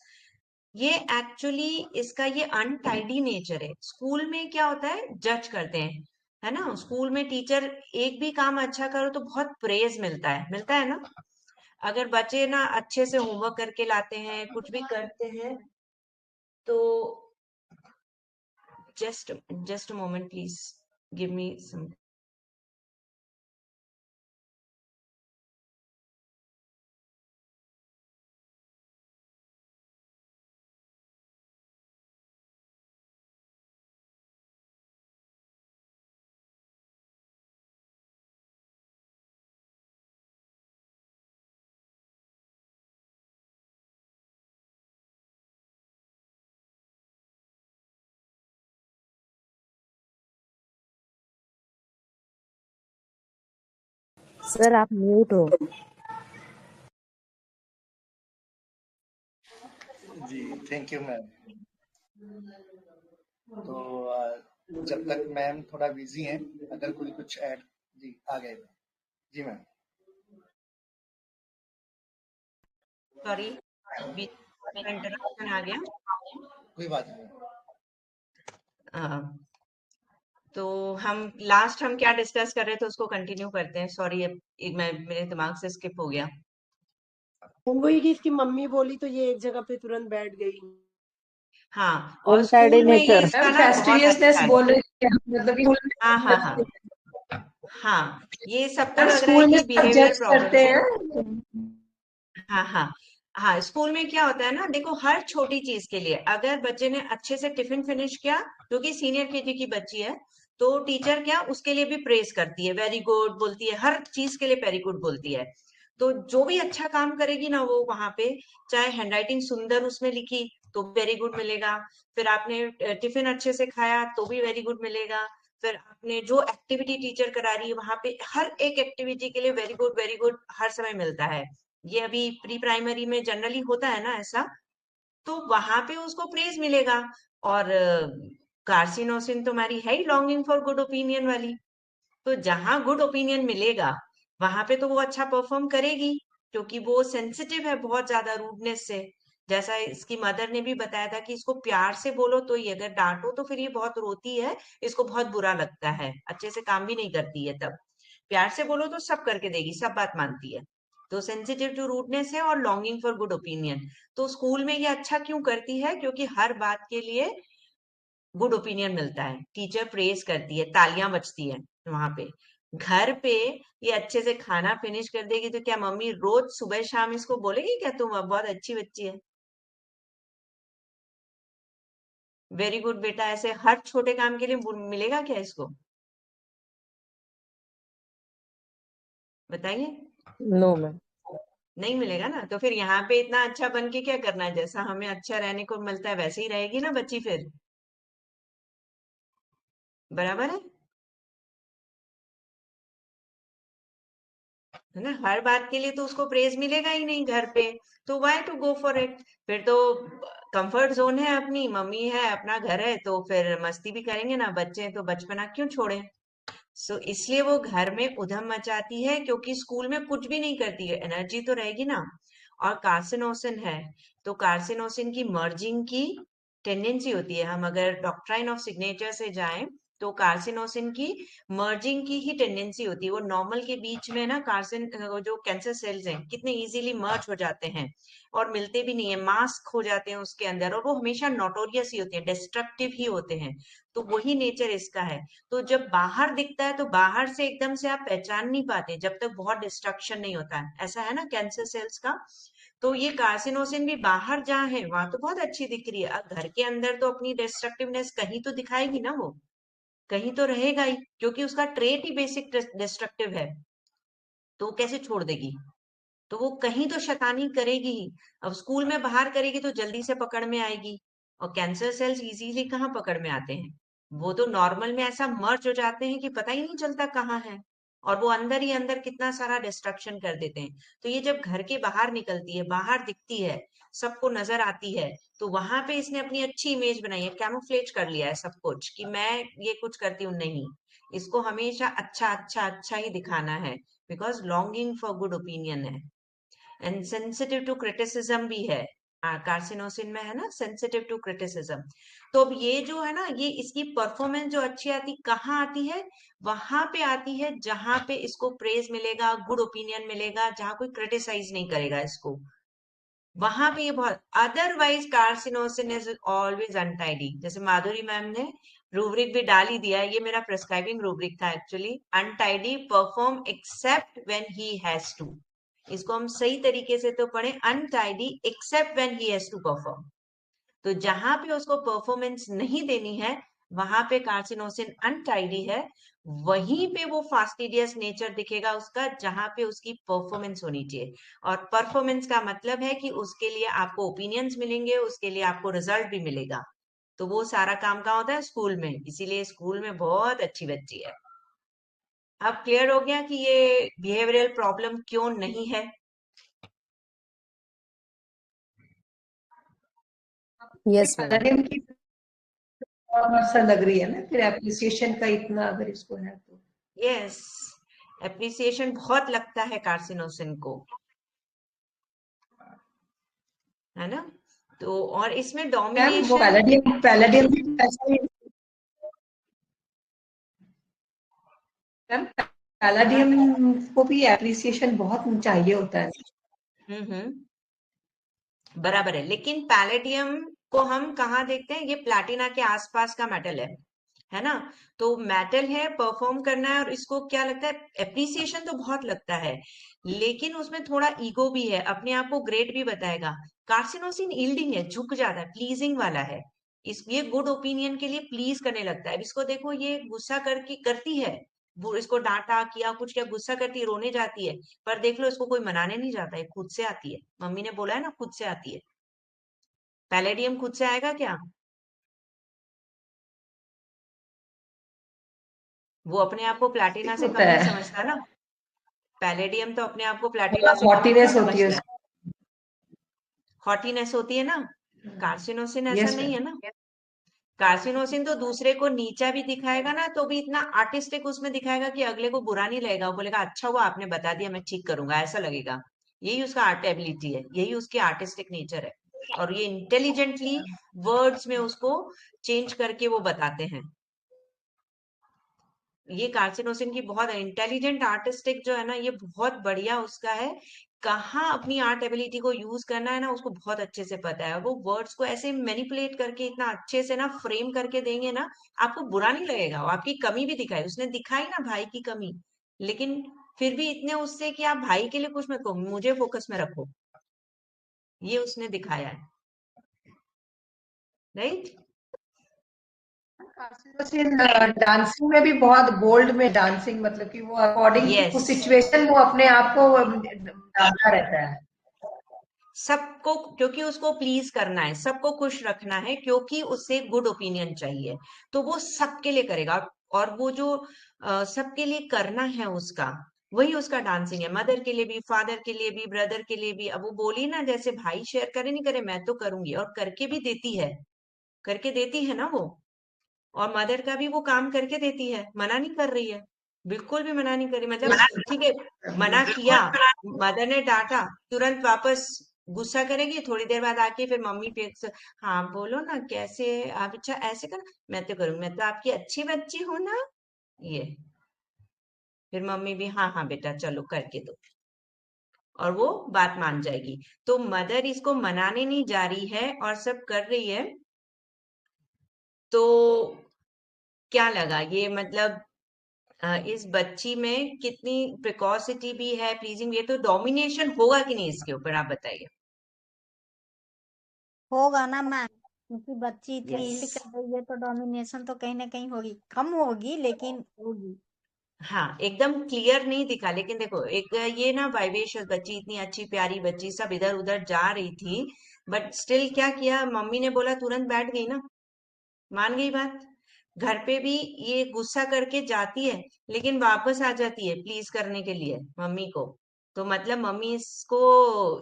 ये एक्चुअली इसका ये अनटाइडी नेचर है। स्कूल में क्या होता है, जज करते हैं, है ना। स्कूल में टीचर एक भी काम अच्छा करो तो बहुत प्रेज मिलता है ना। अगर बच्चे ना अच्छे से होमवर्क करके लाते हैं, कुछ भी करते हैं, तो just a moment please, give me some sir आप म्यूट हो। जी थैंक यू मैम। तो जब तक मैम थोड़ा बिजी हैं, अगर कोई कुछ ऐड जी आ गए जी मैम। सॉरी, बीच में इंटरप्शन आ गया। कोई बात नहीं। तो हम क्या डिस्कस कर रहे थे उसको कंटिन्यू करते हैं। सॉरी, अब मेरे दिमाग से स्किप हो गया। वही कि इसकी मम्मी बोली तो ये एक जगह पे तुरंत बैठ गई। हाँ, और स्कूल में ये इसका ना बहुत फैस्टिडियसनेस अच्छा है। बोल रही है, मतलब कि हाँ हाँ हाँ हाँ, ये सबको हर लग रहा है स्कूल में कि सब बिहेवियर जज करते प्रॉब्लम्स है। हैं। हाँ हाँ हाँ, स्कूल में क्या होता है ना, देखो हर छोटी चीज के लिए अगर बच्चे ने अच्छे से टिफिन फिनिश किया, क्योंकि सीनियर केजी की बच्ची है, तो टीचर क्या उसके लिए भी प्रेज करती है, वेरी गुड बोलती है, हर चीज के लिए वेरी गुड बोलती है। तो जो भी अच्छा काम करेगी ना वो वहां पे, चाहे हैंडराइटिंग सुंदर उसमें लिखी तो वेरी गुड मिलेगा, फिर आपने टिफिन अच्छे से खाया तो भी वेरी गुड मिलेगा, फिर आपने जो एक्टिविटी टीचर करा रही है वहां पे हर एक एक्टिविटी के लिए वेरी गुड हर समय मिलता है। ये अभी प्री प्राइमरी में जनरली होता है ना ऐसा, तो वहां पे उसको प्रेज मिलेगा। और कार्सिनोसिन तुम्हारी है ही लॉन्गिंग फॉर गुड ओपिनियन वाली, तो जहां गुड ओपिनियन मिलेगा वहां पे तो वो अच्छा परफॉर्म करेगी, क्योंकि वो सेंसिटिव है बहुत ज्यादा रूडनेस से। जैसा इसकी मदर ने भी बताया था कि इसको प्यार से बोलो तो ही, अगर डांटो तो फिर ये बहुत रोती है, इसको बहुत बुरा लगता है, अच्छे से काम भी नहीं करती है। तब प्यार से बोलो तो सब करके देगी, सब बात मानती है। तो सेंसिटिव टू रूडनेस है और लॉन्गिंग फॉर गुड ओपिनियन। तो स्कूल में ये अच्छा क्यों करती है, क्योंकि हर बात के लिए गुड ओपिनियन मिलता है, टीचर प्रेज करती है, तालियां बजती है वहां पे। घर पे ये अच्छे से खाना फिनिश कर देगी तो क्या मम्मी रोज सुबह शाम इसको बोलेगी क्या तुम अब बहुत अच्छी बच्ची है, वेरी गुड बेटा, ऐसे हर छोटे काम के लिए मिलेगा क्या इसको, बताइए। No ma'am. नहीं मिलेगा ना, तो फिर यहाँ पे इतना अच्छा बन के क्या करना है, जैसा हमें अच्छा रहने को मिलता है वैसे ही रहेगी ना बच्ची फिर, बराबर है ना। हर बात के लिए तो उसको प्रेज मिलेगा ही नहीं घर पे, तो why to go for it. फिर तो कंफर्ट जोन है, अपनी मम्मी है, अपना घर है, तो फिर मस्ती भी करेंगे ना बच्चे, तो बचपना क्यों छोड़े। सो इसलिए वो घर में उधम मचाती है, क्योंकि स्कूल में कुछ भी नहीं करती है, एनर्जी तो रहेगी ना। और कार्सिनोसिन है, तो कार्सिनोसिन की मर्जिंग की टेंडेंसी होती है। हम अगर डॉक्ट्राइन ऑफ सिग्नेचर से जाएं तो कार्सिनोसिन की मर्जिंग की ही टेंडेंसी होती है। वो नॉर्मल के बीच में ना कार्सिन जो कैंसर सेल्स हैं कितने इजीली मर्ज हो जाते हैं और मिलते भी नहीं है, मास्क हो जाते हैं उसके अंदर, और वो हमेशा नोटोरियस ही होते हैं, डिस्ट्रक्टिव ही होते हैं। तो वही नेचर इसका है। तो जब बाहर दिखता है तो बाहर से एकदम से आप पहचान नहीं पाते जब तक बहुत डिस्ट्रक्शन नहीं होता है, ऐसा है ना कैंसर सेल्स का। तो ये कार्सिनोसिन भी बाहर जहाँ है वहां तो बहुत अच्छी दिख रही है, अब घर के अंदर तो अपनी डिस्ट्रक्टिवनेस कहीं तो दिखाएगी ना, वो कहीं तो रहेगा ही, क्योंकि उसका ट्रेट ही बेसिक डिस्ट्रक्टिव है, तो वो कैसे छोड़ देगी, तो वो कहीं तो शैतानी करेगी ही। अब स्कूल में बाहर करेगी तो जल्दी से पकड़ में आएगी, और कैंसर सेल्स इजीली कहाँ पकड़ में आते हैं, वो तो नॉर्मल में ऐसा मर्ज हो जाते हैं कि पता ही नहीं चलता कहाँ है, और वो अंदर ही अंदर कितना सारा डिस्ट्रक्शन कर देते हैं। तो ये जब घर के बाहर निकलती है, बाहर दिखती है, सबको नजर आती है, तो वहां पे इसने अपनी अच्छी इमेज बनाई है, कैमोफ्लेज कर लिया है सब कुछ कि मैं ये कुछ करती हूँ, नहीं, इसको हमेशा अच्छा अच्छा अच्छा ही दिखाना है, because longing for good opinion है। एंड सेंसिटिव टू क्रिटिसिज्म भी है, कार्सिनोसिन में है ना सेंसिटिव टू क्रिटिसिज्म। तो अब ये जो है ना, ये इसकी परफॉर्मेंस जो अच्छी आती कहाँ आती है, वहां पे आती है जहां पे इसको प्रेज मिलेगा, गुड ओपिनियन मिलेगा, जहां कोई क्रिटिसाइज नहीं करेगा इसको, वहां पे ये बहुत। Otherwise carcinosin is always untidy, जैसे माधुरी मैम ने रूब्रिक भी डाल ही दिया है, ये मेरा प्रिस्क्राइबिंग रूब्रिक था actually, untidy perform except when he has to. इसको हम सही तरीके से तो पढ़े, untidy except when he has to perform. तो जहां पे उसको परफॉर्मेंस नहीं देनी है वहां पे कार्सिनोसिन अनटाइडी है, वहीं पे वो फास्टिडियस नेचर दिखेगा उसका, जहां पे उसकी परफॉर्मेंस होनी चाहिए। और परफॉर्मेंस का मतलब है कि उसके लिए आपको ओपिनियंस मिलेंगे, उसके लिए आपको रिजल्ट भी मिलेगा। तो वो सारा काम कहाँ होता है, स्कूल में, इसीलिए स्कूल में बहुत अच्छी बच्ची है। अब क्लियर हो गया कि ये बिहेवियरल प्रॉब्लम क्यों नहीं है। Yes ma'am. पैलेडियम की और सा लग रही है ना, फिर एप्रिसिएशन का इतना अगर इसको है तो। यस, एप्रिसिएशन बहुत लगता है कार्सिनोसिन को, है ना। तो और इसमें मैम वो डोमिनेशन, पैलेडियम भी ऐसा ही मैम, पैलेडियम को भी एप्रिसिएशन बहुत चाहिए होता है। बराबर है, लेकिन पैलेडियम को हम कहाँ देखते हैं, ये प्लैटिना के आसपास का मेटल है ना। तो मेटल है, परफॉर्म करना है, और इसको क्या लगता है, एप्रिसिएशन तो बहुत लगता है, लेकिन उसमें थोड़ा ईगो भी है, अपने आप को ग्रेट भी बताएगा। कार्सिनोसिन यील्डिंग है, झुक जाता है, प्लीजिंग वाला है, ये गुड ओपिनियन के लिए प्लीज करने लगता है। अब इसको देखो, ये गुस्सा करती है, वो इसको डांटा किया कुछ क्या, गुस्सा करती है, रोने जाती है, पर देख लो इसको कोई मनाने नहीं जाता है, खुद से आती है। मम्मी ने बोला है ना, खुद से आती है। पैलेडियम खुद से आएगा क्या? वो अपने आप को प्लैटिना से होता कम नहीं है, समझता ना। पैलेडियम तो अपने आप को प्लैटिना से कम नहीं हॉटीनेस होती है समझता, हॉटीनेस होती है ना। कार्सिनोसिन ऐसा यस नहीं मैम। है ना। कार्सिनोसिन तो दूसरे को नीचा भी दिखाएगा ना, तो भी इतना आर्टिस्टिक उसमें दिखाएगा कि अगले को बुरा नहीं लगेगा, वो बोलेगा अच्छा हुआ आपने बता दिया, मैं ठीक करूंगा, ऐसा लगेगा। यही उसका आर्ट एबिलिटी है, यही उसकी आर्टिस्टिक नेचर है, और ये इंटेलिजेंटली वर्ड्स में उसको चेंज करके वो बताते हैं। ये कार्सिनोसिन की बहुत इंटेलिजेंट आर्टिस्टिक जो है ना, ये बहुत बढ़िया उसका है, कहाँ अपनी आर्ट एबिलिटी को यूज करना है ना, उसको बहुत अच्छे से पता है। वो वर्ड्स को ऐसे मैनिपुलेट करके इतना अच्छे से ना फ्रेम करके देंगे ना, आपको बुरा नहीं लगेगा। वो आपकी कमी भी दिखाई, उसने दिखाई ना भाई की कमी, लेकिन फिर भी इतने उससे कि आप भाई के लिए कुछ मत करो, मुझे फोकस में रखो, ये उसने दिखाया है, राइट। डांसिंग में भी बहुत बोल्ड में डांसिंग, मतलब कि वो अकॉर्डिंग टू यस, सिचुएशन वो अपने आप को डालता रहता है। सबको, क्योंकि उसको प्लीज करना है, सबको खुश रखना है, क्योंकि उसे गुड ओपिनियन चाहिए, तो वो सबके लिए करेगा। और वो जो सबके लिए करना है उसका, वही उसका डांसिंग है, मदर के लिए भी, फादर के लिए भी, ब्रदर के लिए भी। अब वो बोली ना, जैसे भाई शेयर करे नहीं करे, मैं तो करूंगी, और करके भी देती है, करके देती है ना वो। और मदर का भी वो काम करके देती है, मना नहीं कर रही है, बिल्कुल भी मना नहीं कर रही। मतलब ठीक है, मना किया, मदर ने डांटा, तुरंत वापस गुस्सा करेगी, थोड़ी देर बाद आके फिर मम्मी पे हाँ बोलो ना कैसे आप, अच्छा ऐसे कर, मैं तो करूंगी, मैं तो आपकी अच्छी बच्ची हूँ ना, ये फिर मम्मी भी हाँ हाँ बेटा चलो करके दो, और वो बात मान जाएगी। तो मदर इसको मनाने नहीं जा रही है और सब कर रही है। तो क्या लगा ये, मतलब इस बच्ची में कितनी प्रिकॉसिटी भी है, प्लीजिंग भी है, तो डोमिनेशन होगा कि नहीं इसके ऊपर, आप बताइए। होगा ना मैम, क्योंकि बच्ची इतनी यस, यील्ड कर रही है तो डोमिनेशन तो कहीं ना कहीं होगी, कम होगी लेकिन होगी। हाँ एकदम क्लियर नहीं दिखा, लेकिन देखो एक ये ना वाइवेशियस बच्ची, इतनी अच्छी प्यारी बच्ची, सब इधर उधर जा रही थी, बट स्टिल क्या किया, मम्मी ने बोला तुरंत बैठ गई ना, मान गई बात। घर पे भी ये गुस्सा करके जाती है, लेकिन वापस आ जाती है प्लीज करने के लिए मम्मी को। तो मतलब मम्मी इसको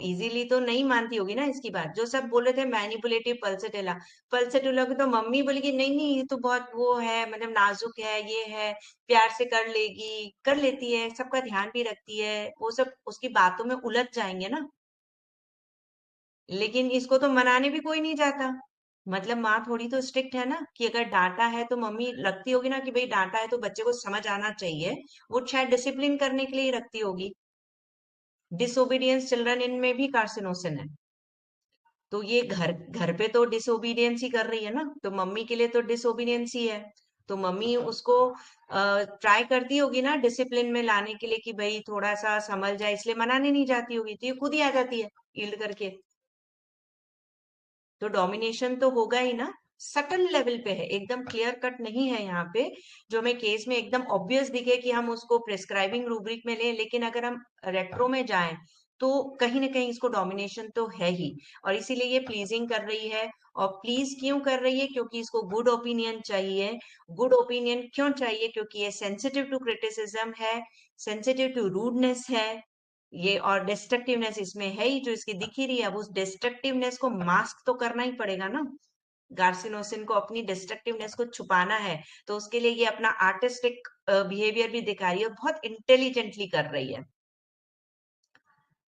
इजीली तो नहीं मानती होगी ना इसकी बात। जो सब बोल रहे थे मैनिपुलेटिव पल्सेटिला, पल्सेटिला को तो मम्मी बोली कि नहीं नहीं, ये तो बहुत वो है, मतलब नाजुक है, ये है, प्यार से कर लेगी, कर लेती है, सबका ध्यान भी रखती है, वो सब उसकी बातों में उलझ जाएंगे ना। लेकिन इसको तो मनाने भी कोई नहीं जाता। मतलब माँ थोड़ी तो स्ट्रिक्ट है ना, कि अगर डांटा है तो मम्मी लगती होगी ना कि भाई डांटा है तो बच्चे को समझ आना चाहिए, वो शायद डिसिप्लिन करने के लिए ही रखती होगी। डिसोबीडियंस चिल्ड्रन इनमें भी कार्सिनोसिन है। तो ये घर घर पे तो डिसोबीडियंस ही कर रही है ना, तो मम्मी के लिए तो डिसोबीडियंस ही है। तो मम्मी उसको ट्राई करती होगी ना डिसिप्लिन में लाने के लिए, कि भाई थोड़ा सा संभल जाए, इसलिए मनाने नहीं जाती होगी, तो ये खुद ही आ जाती है ईल्ड करके। तो डोमिनेशन तो होगा ही ना, सटल लेवल पे है, एकदम क्लियर कट नहीं है यहाँ पे, जो हमें केस में एकदम ऑब्वियस दिखे कि हम उसको प्रिस्क्राइबिंग रूब्रिक में लें। लेकिन अगर हम रेट्रो में जाएं तो कहीं ना कहीं इसको डोमिनेशन तो है ही, और इसीलिए ये प्लीजिंग कर रही है। और प्लीज क्यों कर रही है? क्योंकि इसको गुड ओपिनियन चाहिए। गुड ओपिनियन क्यों चाहिए? क्योंकि ये सेंसिटिव टू क्रिटिसिज्म है, सेंसिटिव टू रूडनेस है ये, और डिस्ट्रक्टिवनेस इसमें है ही, जो इसकी दिख ही रही है। अब उस डिस्ट्रक्टिवनेस को मास्क तो करना ही पड़ेगा ना। गार्सिनोसिन को अपनी डिस्ट्रक्टिवनेस को छुपाना है, तो उसके लिए ये अपना आर्टिस्टिक बिहेवियर भी दिखा रही है, और बहुत इंटेलिजेंटली कर रही है।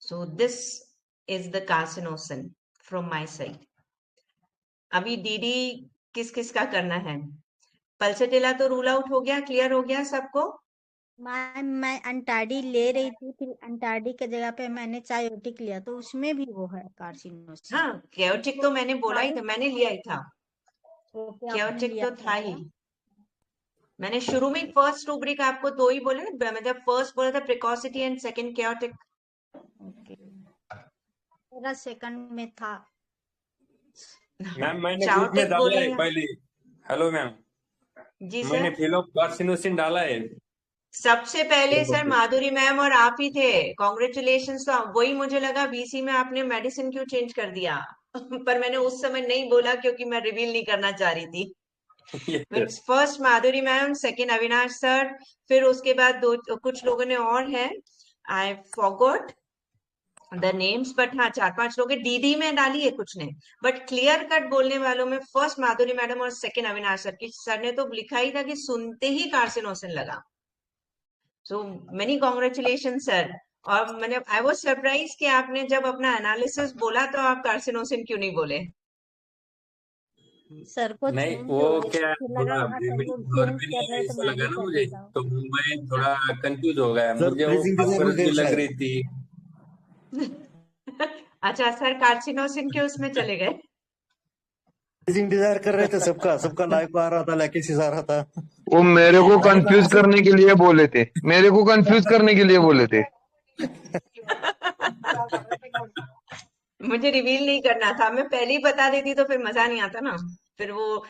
So this is the carcinosin from my side. अभी डीडी किस किस का करना है? पल्सेटिला तो रूल आउट हो गया, क्लियर हो गया सबको? मैं अंटाडी ले रही थी, फिर अंटाडी के जगह पे मैंने चायोटिक लिया, तो उसमें भी वो है कार्सिनोसिन। हाँ, केओटिक तो मैंने बोला ही था, मैंने लिया ही था। ओके, आपने केओटिक लिया तो था था ही। क्या? मैंने शुरू में फर्स्ट रूब्रिक आपको दो ही बोले ना, मतलब फर्स्ट बोला था प्रिकॉसिटी एंड सेकंड केओटिक। ओके, मेरा सेकंड में था। मैम मैंने ग्रुप में चायोटिक डाला बोले है या? पहले। हेलो मैम, जी मैंने सर। फिल ऑफ कार्सिनोसिन डाला है। सबसे पहले सर माधुरी मैम और आप ही थे, कॉन्ग्रेचुलेशन। तो वही मुझे लगा बीसी में आपने मेडिसिन क्यों चेंज कर दिया पर मैंने उस समय नहीं बोला, क्योंकि मैं रिवील नहीं करना चाह रही थी। यस फर्स्ट माधुरी मैम, सेकंड अविनाश सर, फिर उसके बाद दो कुछ लोगों ने और हैं, I forgot the names, but हाँ 4-5 लोग हैं। डीडी में डाली है कुछ ने, बट क्लियर कट बोलने वालों में फर्स्ट माधुरी मैडम और सेकंड अविनाश सर की। सर ने तो लिखा ही था कि सुनते ही कार्सिनोसिन लगा। So many congratulation sir. और मैंने आई वाज सरप्राइज कि आपने जब अपना एनालिसिस बोला तो आप कार्सिनोसिन क्यों नहीं बोले? सर को नहीं, चेंज वो हो गया, क्या फिर लगा थोड़ा हाँ सर को घर चेंज में नहीं कर रहे है, तो ऐसा मैं लगा भी ना कर मुझे, देता हूँ। तो मैं थोड़ा कंफ्यूज हो गया। सर मुझे वो फ्रीजिंग डिजायर फास्फोरस में भी देर लग शायद। रही थी। अच्छा सर कार्सिनोसिन के उसमें चले गए। फ्रीजिंग डिजायर कर रहे थे, सबका लाइव आ रहा था, लैकेसिस आ रहा था। वो मेरे को मैंने कहा कंफ्यूज करने के लिए बोले थे, मेरे को कंफ्यूज करने के लिए बोले थे। मुझे रिवील नहीं करना था, मैं पहले ही बता देती तो फिर मजा नहीं आता ना। फिर वो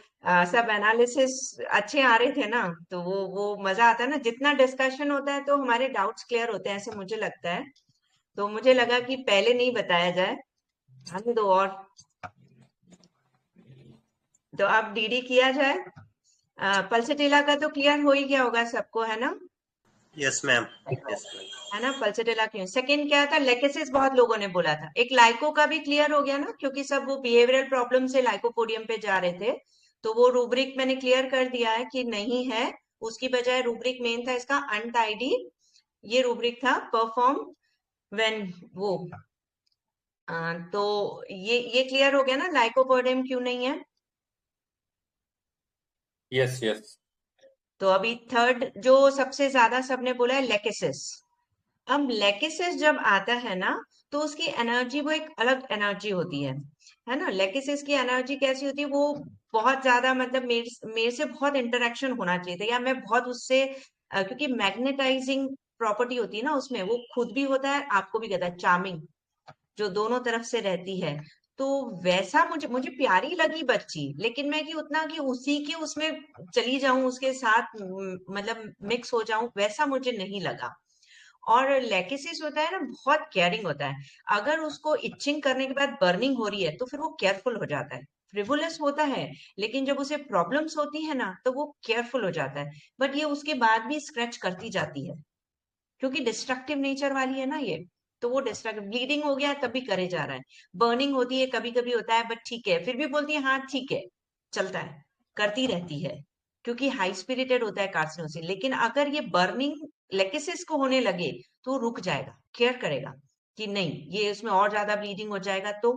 सब एनालिसिस अच्छे आ रहे थे ना, तो वो मजा आता है ना। जितना डिस्कशन होता है तो हमारे डाउट्स क्लियर होते हैं, ऐसे मुझे लगता है। तो मुझे लगा कि पहले नहीं बताया जाए, आने दो। और तो अब डीडी किया जाए। पल्सेटिला का तो क्लियर हो ही गया होगा सबको, है ना? Yes ma'am, yes ma'am. है ना? पल्सेटिला क्यों? सेकंड क्या था? लेकेसिस बहुत लोगों ने बोला था। एक लाइको का भी क्लियर हो गया ना, क्योंकि सब वो बिहेवियरल प्रॉब्लम से लाइकोपोडियम पे जा रहे थे, तो वो रूब्रिक मैंने क्लियर कर दिया है कि नहीं है। उसकी बजाय रूब्रिक मेन था इसका अनटाइडी, ये रूब्रिक था परफॉर्म व्हेन वो तो ये क्लियर हो गया ना, लाइकोपोडियम क्यों नहीं है। Yes yes. तो अभी थर्ड जो सबसे ज्यादा सबने बोला है लेकेसिस। अब लेकेसिस जब आता है ना, तो उसकी एनर्जी वो एक अलग एनर्जी होती है ना? लेकेसिस की एनर्जी कैसी होती है? वो बहुत ज्यादा, मतलब मेरे से बहुत इंटरेक्शन होना चाहिए था, या मैं बहुत उससे क्योंकि मैग्नेटाइजिंग प्रॉपर्टी होती है ना उसमें, वो खुद भी होता है, आपको भी कहता है चार्मिंग, जो दोनों तरफ से रहती है। तो वैसा मुझे मुझे प्यारी लगी बच्ची, लेकिन मैं कि उतना कि उसी के उसमें चली जाऊं, उसके साथ मतलब मिक्स हो जाऊं, वैसा मुझे नहीं लगा। और लेकेसिस होता है ना, बहुत केयरिंग होता है। अगर उसको इचिंग करने के बाद बर्निंग हो रही है तो फिर वो केयरफुल हो जाता है। फ्रिवुलस होता है, लेकिन जब उसे प्रॉब्लम्स होती है ना, तो वो केयरफुल हो जाता है। बट ये उसके बाद भी स्क्रैच करती जाती है, क्योंकि डिस्ट्रक्टिव नेचर वाली है ना ये। तो वो डिस्ट्रक्टिव, ब्लीडिंग हो गया तभी करे जा रहा है, बर्निंग होती है कभी कभी होता है, बट ठीक है, फिर भी बोलती है हाँ ठीक है, चलता है, करती रहती है, क्योंकि हाई स्पिरिटेड होता है कार्सिनोसिन। लेकिन अगर ये बर्निंग लेकेसिस को होने लगे तो रुक जाएगा, केयर करेगा कि नहीं ये उसमें और ज्यादा ब्लीडिंग हो जाएगा, तो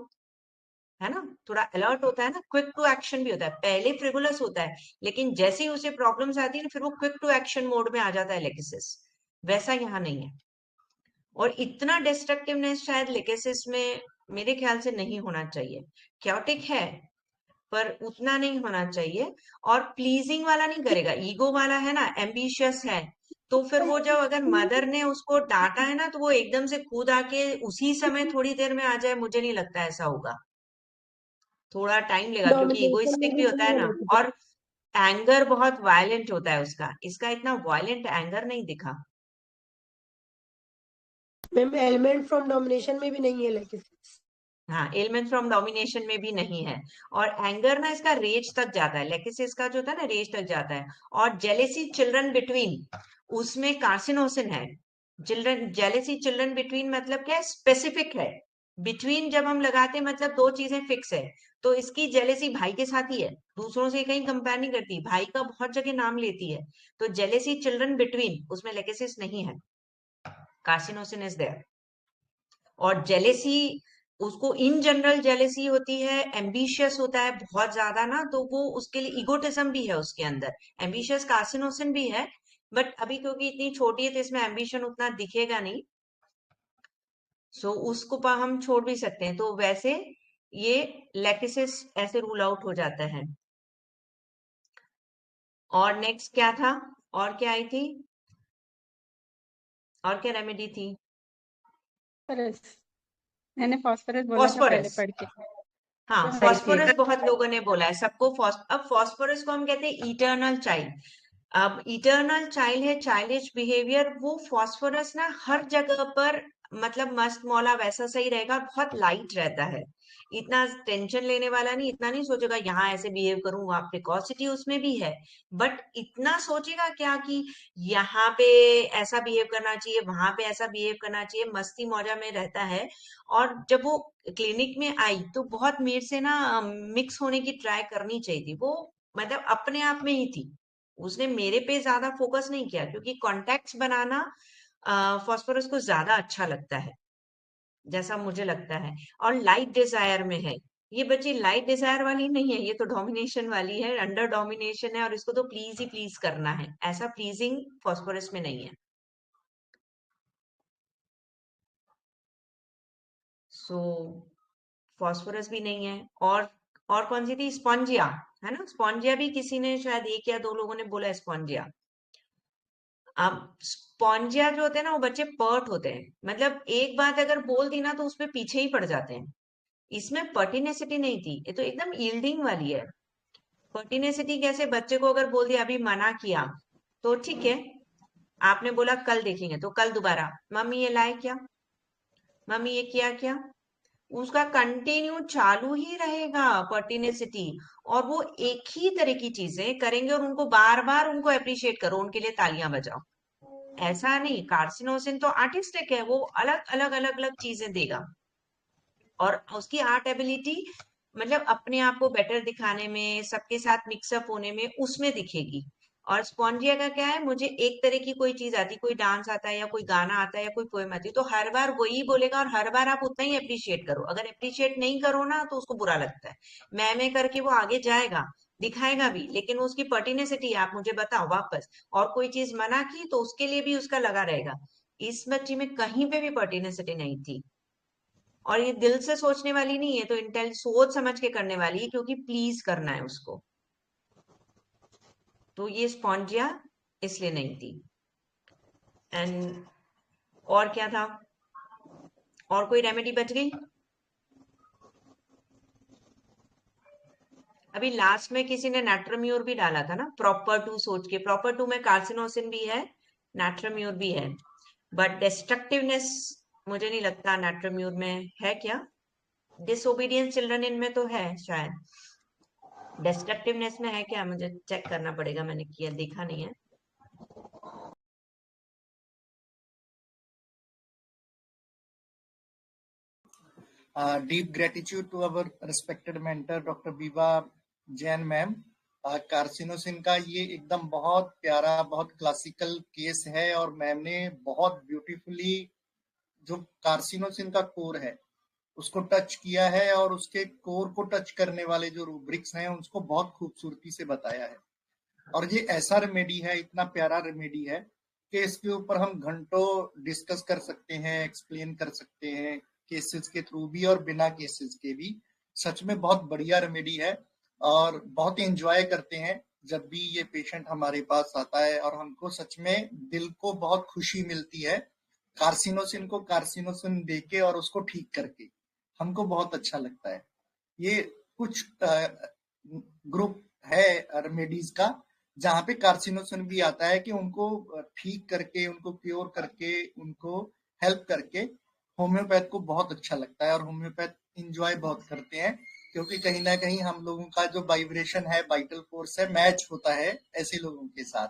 है ना, थोड़ा अलर्ट होता है ना, क्विक टू एक्शन भी होता है। पहले फ्रिवुलस होता है, लेकिन जैसे ही उसे प्रॉब्लम्स आती है ना, फिर वो क्विक टू एक्शन मोड में आ जाता है लेकेसिस। वैसा यहाँ नहीं है। और इतना डिस्ट्रक्टिवनेस शायद लेकेसिस में मेरे ख्याल से नहीं होना चाहिए। क्योटिक है पर उतना नहीं होना चाहिए। और प्लीजिंग वाला नहीं करेगा, ईगो वाला है ना, एम्बिशियस है, तो फिर वो जब अगर मदर ने उसको डांटा है ना, तो वो एकदम से कूद आके उसी समय थोड़ी देर में आ जाए, मुझे नहीं लगता ऐसा होगा। थोड़ा टाइम लेगा, क्योंकि डोमिनेशन में ईगोइस्टिक भी भी होता है ना, नहीं और एंगर बहुत वायलेंट होता है उसका। इसका इतना वायलेंट एंगर नहीं दिखा। मैम एलिमेंट फ्रॉम डोमिनेशन में भी नहीं है लेकिसिस। हाँ, एलिमेंट फ्रॉम डोमिनेशन में भी नहीं है। और एंगर ना इसका रेज तक जाता है, लेकिसिस का जो था ना रेज तक जाता है। और जेलेसी चिल्ड्रन बिटवीन, उसमें कार्सिनोसिन है। चिल्ड्रन जेलेसी चिल्ड्रन बिटवीन मतलब क्या है, स्पेसिफिक है। बिटवीन जब हम लगाते हैं मतलब दो चीजें फिक्स है। तो इसकी जेलेसी भाई के साथ ही है, दूसरों से कहीं कंपेयर नहीं करती, भाई का बहुत जगह नाम लेती है। तो जेलेसी चिल्ड्रन बिटवीन, उसमें लेकेसिस नहीं है, कार्सिनोसिन इज देयर। और जेलेसी, उसको इन जनरल जेलेसी होती है, एम्बिशियस होता है बहुत ज्यादा ना, तो वो उसके लिए इगोटिज्म भी है उसके अंदर, एम्बिशियस कार्सिनोसिन भी है। बट अभी क्योंकि इतनी छोटी है तो इसमें एम्बिशन उतना दिखेगा नहीं, सो उसको हम छोड़ भी सकते हैं। तो वैसे ये लेकिसिस ऐसे रूल आउट हो जाता है। और नेक्स्ट क्या था, और क्या आई थी, और क्या रेमेडी थी? मैंने फास्फोरस बोला था पहले फॉस्फोरस, पढ़ के, हाँ जो हाइड्रेट। फॉस्फोरस बहुत लोगों ने बोला है सबको। अब फॉस्फोरस को हम कहते हैं इटर्नल चाइल्ड। अब इटर्नल चाइल्ड है, चाइल्डिश बिहेवियर, वो फॉस्फोरस ना हर जगह पर मतलब मस्त मौला वैसा सही रहेगा, बहुत लाइट रहता है, इतना टेंशन लेने वाला नहीं, इतना नहीं सोचेगा यहाँ ऐसे बिहेव करूं, वहां प्रिकॉसिटी उसमें भी है, बट इतना सोचेगा क्या कि यहाँ पे ऐसा बिहेव करना चाहिए, वहां पे ऐसा बिहेव करना चाहिए, मस्ती मौजा में रहता है। और जब वो क्लिनिक में आई तो बहुत मेरे से ना मिक्स होने की ट्राई करनी चाहिए थी, वो मतलब अपने आप में ही थी, उसने मेरे पे ज्यादा फोकस नहीं किया, क्योंकि कॉन्टेक्ट्स बनाना फॉस्फोरस को ज्यादा अच्छा लगता है, जैसा मुझे लगता है। और लाइट डिजायर में है, ये बच्ची लाइट डिजायर वाली नहीं है, ये तो डोमिनेशन वाली है, अंडर डोमिनेशन है, और इसको तो प्लीज ही प्लीज करना है, ऐसा प्लीजिंग फॉस्फोरस में नहीं है। सो फॉस्फोरस भी नहीं है। और कौन सी थी, स्पॉन्जिया, है ना, स्पॉन्जिया भी किसी ने शायद एक या दो लोगों ने बोला स्पॉन्जिया। अब स्पॉन्जिया जो होते हैं ना, वो बच्चे पर्ट होते हैं, मतलब एक बात अगर बोल दी ना तो उसपे पीछे ही पड़ जाते हैं। इसमें पर्टिनेसिटी नहीं थी, ये तो एकदम यील्डिंग वाली है। पर्टिनेसिटी कैसे, बच्चे को अगर बोल दिया, अभी मना किया तो ठीक है, आपने बोला कल देखेंगे, तो कल दोबारा मम्मी ये लाए क्या, मम्मी ये किया क्या, उसका कंटिन्यू चालू ही रहेगा पर्टिनेसिटी। और वो एक ही तरह की चीजें करेंगे और उनको बार बार उनको अप्रिशिएट करो, उनके लिए तालियां बजाओ, ऐसा नहीं। कार्सिनोसिन तो आर्टिस्टिक है, वो अलग अलग अलग अलग चीजें देगा, और उसकी आर्ट एबिलिटी मतलब अपने आप को बेटर दिखाने में, सबके साथ मिक्सअप होने में, उसमें दिखेगी। और स्पॉन्जिया का क्या है, मुझे एक तरह की कोई चीज आती, कोई डांस आता है या कोई गाना आता है या कोई पोएम आती है, तो हर बार वही बोलेगा और हर बार आप उतना ही अप्रिशिएट करो, अगर अप्रिशिएट नहीं करो ना तो उसको बुरा लगता है, मैं करके वो आगे जाएगा, दिखाएगा भी, लेकिन उसकी पर्टिनेसिटी आप मुझे बताओ वापस। और कोई चीज मना की तो उसके लिए भी उसका लगा रहेगा। इस बच्ची में कहीं पे भी पर्टिनेसिटी नहीं थी, और ये दिल से सोचने वाली नहीं है, तो इंटेल सोच समझ के करने वाली है, क्योंकि प्लीज करना है उसको। तो ये स्पॉन्जिया इसलिए नहीं थी। एंड और क्या था, और कोई रेमेडी बच गई? अभी लास्ट में किसी ने नाट्रम्यूर भी डाला था ना, प्रॉपर टू सोच के, प्रॉपर टू में कार्सिनोसिन भी है, नाट्रम्यूर भी है, बट डिस्ट्रक्टिवनेस मुझे नहीं लगता नाट्रम्यूर में है क्या, डिसोबीडियंस चिल्ड्रन इनमें तो है शायद, डिस्ट्रक्टिवनेस में है क्या, मुझे चेक करना पड़ेगा, मैंने किया देखा नहीं है। Deep gratitude to our respected mentor Dr. Biba Jain ma'am. Carcinosin का ये एकदम बहुत प्यारा, बहुत क्लासिकल केस है, और मैम ने बहुत ब्यूटीफुली जो कार्सिनोसिन का कोर है उसको टच किया है, और उसके कोर को टच करने वाले जो रूब्रिक्स हैं उसको बहुत खूबसूरती से बताया है। और ये ऐसा रेमेडी है, इतना प्यारा रेमेडी है कि इसके ऊपर हम घंटों डिस्कस कर सकते हैं, एक्सप्लेन कर सकते हैं, केसेस के थ्रू भी और बिना केसेस के भी। सच में बहुत बढ़िया रेमेडी है, और बहुत एंजॉय करते हैं जब भी ये पेशेंट हमारे पास आता है, और हमको सच में दिल को बहुत खुशी मिलती है कार्सिनोसिन को कार्सिनोसिन देके और उसको ठीक करके, हमको बहुत अच्छा लगता है। ये कुछ ग्रुप है रेमेडीज का जहाँ पे कार्सिनोसिन भी आता है कि उनको ठीक करके, उनको क्योर करके, उनको हेल्प करके होम्योपैथ को बहुत अच्छा लगता है और होम्योपैथ इंजॉय बहुत करते हैं, क्योंकि कहीं ना कहीं हम लोगों का जो वाइब्रेशन है, वाइटल फोर्स है, मैच होता है ऐसे लोगों के साथ।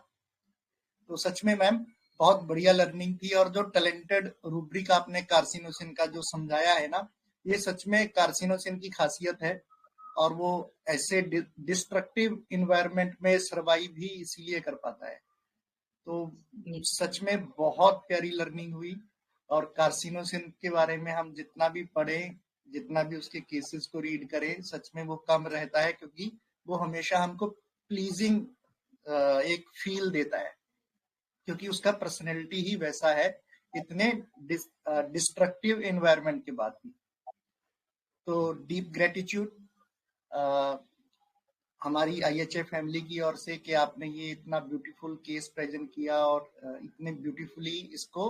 तो सच में मैम बहुत बढ़िया लर्निंग थी, और जो टैलेंटेड रूब्रिक आपने कार्सिनोसिन का जो समझाया है ना, ये सच में कार्सिनोसिन की खासियत है, और वो ऐसे डिस्ट्रक्टिव इन्वायरमेंट में सर्वाइव भी इसीलिए कर पाता है। तो सच में बहुत प्यारी लर्निंग हुई, और कार्सिनोसिन के बारे में हम जितना भी पढ़ें, जितना भी उसके केसेस को रीड करें, सच में वो कम रहता है, क्योंकि वो हमेशा हमको प्लीजिंग एक फील देता है, क्योंकि उसका पर्सनैलिटी ही वैसा है, इतने डिस्ट्रक्टिव एनवायरनमेंट के बाद भी। तो डीप ग्रेटिट्यूड हमारी IHF फैमिली की ओर से कि आपने ये इतना ब्यूटीफुल केस प्रेजेंट किया, और इतने ब्यूटीफुली इसको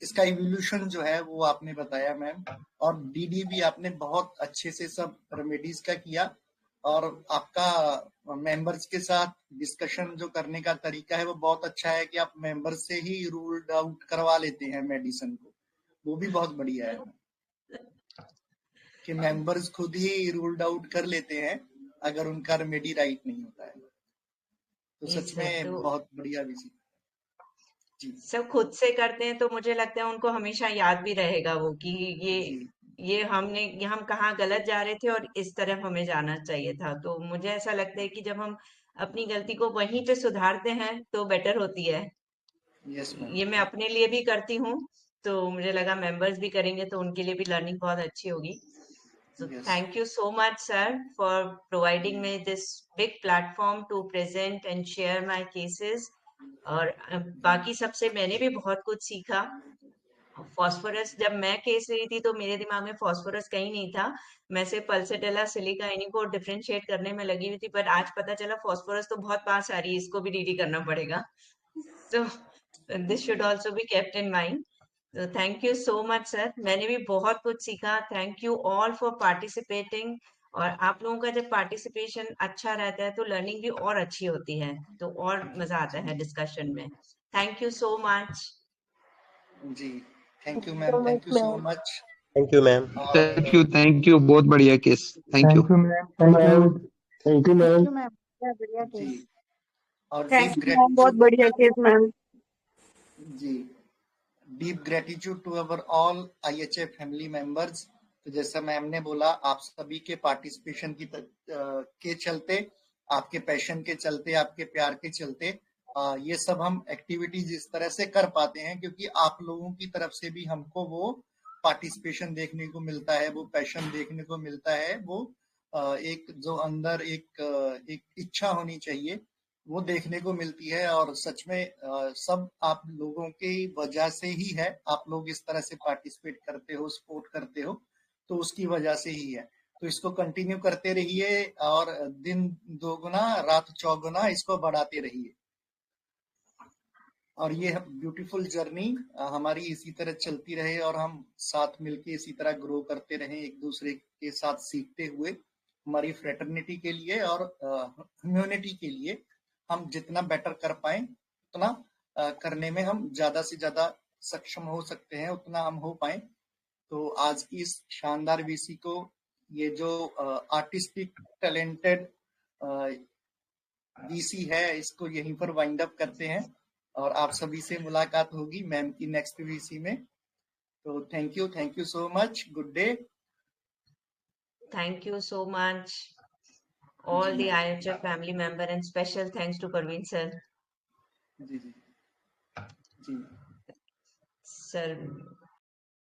इसका इवोल्यूशन जो है वो आपने बताया मैम, और डीडी भी आपने बहुत अच्छे से सब रेमेडीज का किया, और आपका मेंबर्स के साथ डिस्कशन जो करने का तरीका है वो बहुत अच्छा है, कि आप मेंबर्स से ही रूल्ड आउट करवा लेते हैं मेडिसिन को, वो भी बहुत बढ़िया है कि मेंबर्स खुद ही रूल्ड आउट कर लेते हैं अगर उनका रेमेडी राइट नहीं होता है। तो सच में बहुत बढ़िया विषय जी। सब खुद से करते हैं तो मुझे लगता है उनको हमेशा याद भी रहेगा वो कि ये हम कहाँ गलत जा रहे थे और इस तरफ हमें जाना चाहिए था। तो मुझे ऐसा लगता है कि जब हम अपनी गलती को वहीं पे सुधारते हैं तो बेटर होती है। Yes ma'am. ये मैं अपने लिए भी करती हूँ, तो मुझे लगा मेंबर्स भी करेंगे तो उनके लिए भी लर्निंग बहुत अच्छी होगी। So thank you so much, sir, for providing me this big platform to present and share my cases. और बाकी सबसे मैंने भी बहुत कुछ सीखा। फॉस्फोरस जब मैं केस रही थी तो मेरे दिमाग में फॉस्फोरस कहीं नहीं था, मैं से पल्सेटेला सिलिका इन्हीं को डिफरेंशिएट करने में लगी हुई थी, पर आज पता चला फॉस्फोरस तो बहुत पास आ रही है, इसको भी डीडी करना पड़ेगा। So this should also be kept in mind. So thank you so much, sir. मैंने भी बहुत कुछ सीखा। Thank you all for participating. और आप लोगों का जब पार्टिसिपेशन अच्छा रहता है तो लर्निंग भी और अच्छी होती है, तो और मजा आता है डिस्कशन में। थैंक यू सो मच जी। Thank you ma'am, thank you so much. Thank you ma'am. Thank you, बहुत बढ़िया case. Thank you ma'am, thank you ma'am. बढ़िया जी। केस। और थैंक डीप यू मैम, बहुत ग्रेटिट्यूड बढ़िया केस मैम। जी, deep gratitude to our all IHF family members. तो जैसा मैम ने बोला, आप सभी के पार्टिसिपेशन के चलते, आपके पैशन के चलते, आपके प्यार के चलते ये सब हम एक्टिविटीज इस तरह से कर पाते हैं, क्योंकि आप लोगों की तरफ से भी हमको वो पार्टिसिपेशन देखने को मिलता है, वो पैशन देखने को मिलता है, वो एक जो अंदर एक इच्छा होनी चाहिए वो देखने को मिलती है। और सच में सब आप लोगों की वजह से ही है, आप लोग इस तरह से पार्टिसिपेट करते हो, सपोर्ट करते हो, तो उसकी वजह से ही है। तो इसको कंटिन्यू करते रहिए, और दिन दोगुना रात चौगुना इसको बढ़ाते रहिए, और ये ब्यूटीफुल जर्नी हमारी इसी तरह चलती रहे, और हम साथ मिलके इसी तरह ग्रो करते रहें, एक दूसरे के साथ सीखते हुए हमारी फ्रेटर्निटी के लिए और ह्यूमैनिटी के लिए हम जितना बेटर कर पाए उतना करने में हम ज्यादा से ज्यादा सक्षम हो सकते हैं, उतना हम हो पाए। तो आज की इस शानदार वीसी को, ये जो आर्टिस्टिक टैलेंटेड वीसी है, इसको यहीं पर वाइंड अप करते हैं, और आप सभी से मुलाकात होगी मैम की नेक्स्ट वीसी में। तो thank you so much, good day. Thank you so much, all the IHF family member, and special thanks to Parveen sir. जी जी जी Sir,